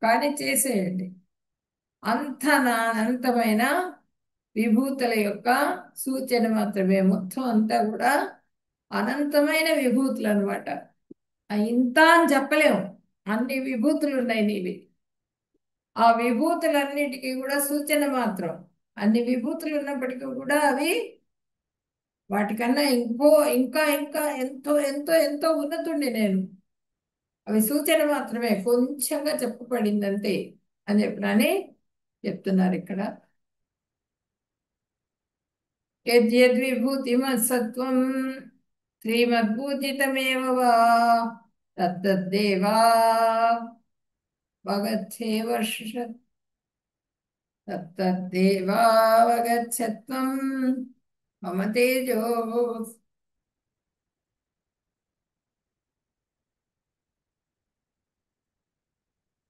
కానీ చేసేయండి. అంత నా అనంతమైన విభూతుల యొక్క సూచన మాత్రమే. మొత్తం అంతా కూడా అనంతమైన విభూతులు అనమాట. ఇంత అని చెప్పలేము, అన్ని విభూతులు ఉన్నాయి నీవి. ఆ విభూతులన్నిటికీ కూడా సూచన మాత్రం. అన్ని విభూతులు ఉన్నప్పటికీ కూడా అవి వాటికన్నా ఇంకా ఇంకా ఎంతో ఎంతో ఎంతో ఉన్నతుండి నేను. అవి సూచన మాత్రమే, కొంచెంగా చెప్పబడింది అంతే అని చెప్పినని చెప్తున్నారు ఇక్కడ. యద్యద్విభూతిమత్సత్వం శ్రీమద్భూజితమేవ వా తత్తద్దేవా వగచ్ఛేవర్ష తత్తద్దేవావగచ్చత్వం మమ తేజో.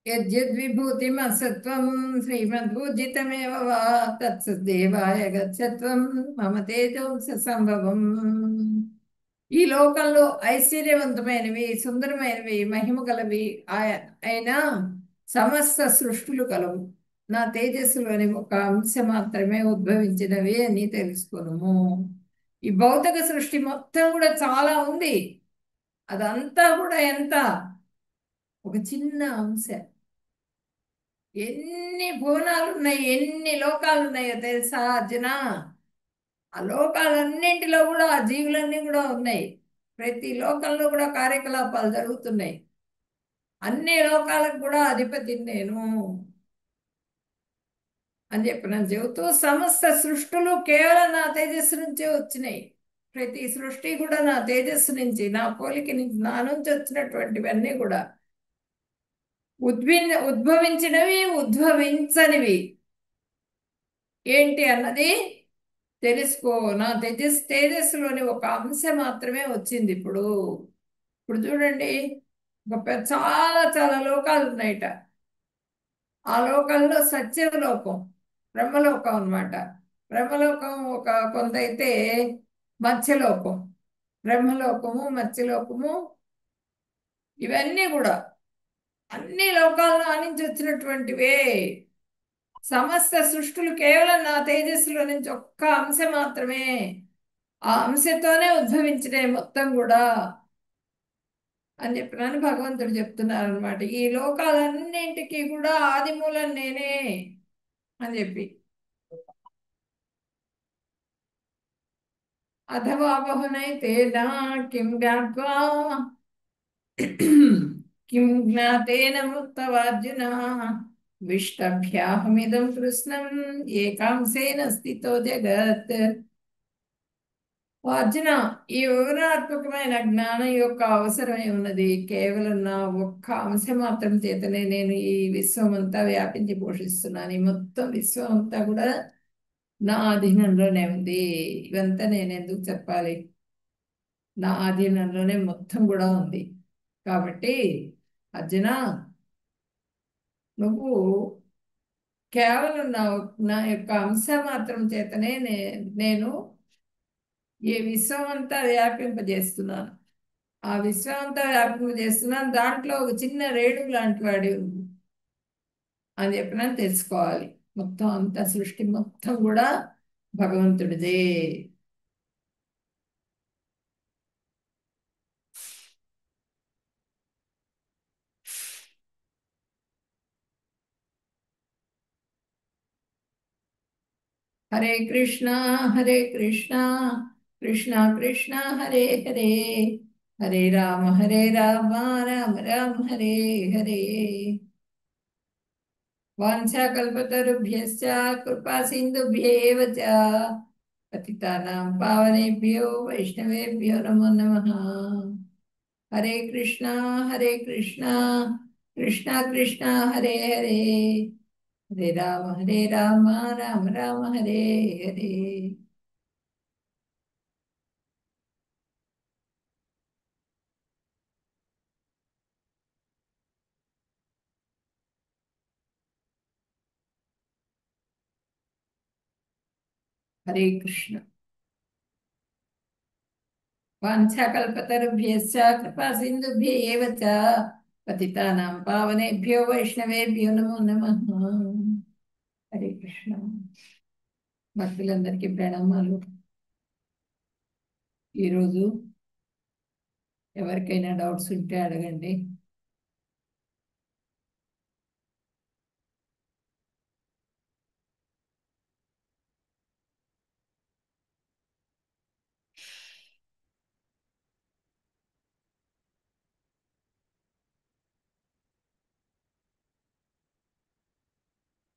యద్యద్విభూతిమత్సత్వం శ్రీమద్భూజితమేవ వా తత్సద్దేవాయ గచ్చత్వం మమ తేజోంస సంభవం. ఈ లోకంలో ఐశ్వర్యవంతమైనవి, సుందరమైనవి, మహిమ గలవి అయినా సమస్త సృష్టులు కలవు. నా తేజస్సులోని ఒక అంశ మాత్రమే ఉద్భవించినవి అని తెలుసుకును. ఈ భౌతిక సృష్టి మొత్తం కూడా చాలా ఉంది. అదంతా కూడా ఎంత ఒక చిన్న అంశ. ఎన్ని భువనాలు ఉన్నాయి, ఎన్ని లోకాలు ఉన్నాయో తెలుసా అర్జున? ఆ లోకాలన్నింటిలో కూడా ఆ జీవులన్నీ కూడా ఉన్నాయి. ప్రతి లోకంలో కూడా కార్యకలాపాలు జరుగుతున్నాయి. అన్ని లోకాలకు కూడా అధిపతిని నేను అని చెప్పిన చెబుతూ, సమస్త సృష్టులు కేవలం నా తేజస్సు నుంచే వచ్చినాయి. ప్రతి సృష్టి కూడా నా తేజస్సు నుంచి, నా పోలిక నుంచి, నా నుంచి వచ్చినటువంటివన్నీ కూడా ఉద్భవించినవి, ఉద్భవించనివి ఏంటి అన్నది తెలుసుకో. నా తేజస్సులోని ఒక అంశ మాత్రమే వచ్చింది. ఇప్పుడు ఇప్పుడు చూడండి, చాలా చాలా లోకాలు ఉన్నాయట. ఆ లోకంలో సత్యలోకం, బ్రహ్మలోకం అన్నమాట. బ్రహ్మలోకం ఒక కొంత అయితే, మత్స్యలోకం, బ్రహ్మలోకము, మత్స్యలోకము, ఇవన్నీ కూడా అన్ని లోకాల్లో నుంచి వచ్చినటువంటివే. సమస్త సృష్టులు కేవలం నా తేజస్సులో నుంచి ఒక్క అంశ మాత్రమే. ఆ అంశతోనే ఉద్భవించినాయి మొత్తం కూడా అని చెప్పినాను భగవంతుడు చెప్తున్నారు అనమాట. ఈ లోకాలన్నింటికి కూడా ఆది మూలం నేనే అని చెప్పి. అథవా బహునైతేనా కిం జ్ఞాత్వా కిం జ్ఞాతేన ముక్తవార్జున విష్టభ్యాహమిదం కృష్ణం ఏకాంశేన స్థితో జగత్. ఓ అర్జున, ఈ వివరణాత్మకమైన జ్ఞానం యొక్క అవసరమై ఉన్నది. కేవలం నా ఒక్క అంశ మాత్రం చేతనే నేను ఈ విశ్వం అంతా వ్యాపించి పోషిస్తున్నాను. ఈ మొత్తం విశ్వం అంతా కూడా నా అధీనంలోనే ఉంది. ఇవంతా నేను ఎందుకు చెప్పాలి? నా ఆధీనంలోనే మొత్తం కూడా ఉంది. కాబట్టి అర్జున, నువ్వు కేవలం నా యొక్క అంశ మాత్రం చేతనే నేను ఈ విశ్వం అంతా వ్యాపింపజేస్తున్నాను. ఆ విశ్వం అంతా వ్యాపింపజేస్తున్నాను. దాంట్లో ఒక చిన్న రేణు లాంటి వాడి అని చెప్పినా తెలుసుకోవాలి. మొత్తం అంతా సృష్టి మొత్తం కూడా భగవంతుడిదే. హరే కృష్ణ హరే కృష్ణ కృష్ణ కృష్ణ హరే హరే హరే రామ రామ రామ హరే హరే. వాంఛాకల్పతరుభ్యశ్చ కృపా సింధుభ్యేవ చ పతితానాం పావనేభ్యో వైష్ణవేభ్యో నమో నమః. హరే కృష్ణ కృష్ణ కృష్ణ హరే హరే హరే రామ రామ రామ హరే హరే. హరే కృష్ణ. వాంఛాకల్పతరుభ్యశ్చ కృపా సింధుభ్య ఏవ చ పతితానాం పావనేభ్యో వైష్ణవేభ్యో నమో నమః. హరే కృష్ణ. భక్తులందరికీ ప్రణామాలు. ఈరోజు ఎవరికైనా డౌట్స్ ఉంటే అడగండి.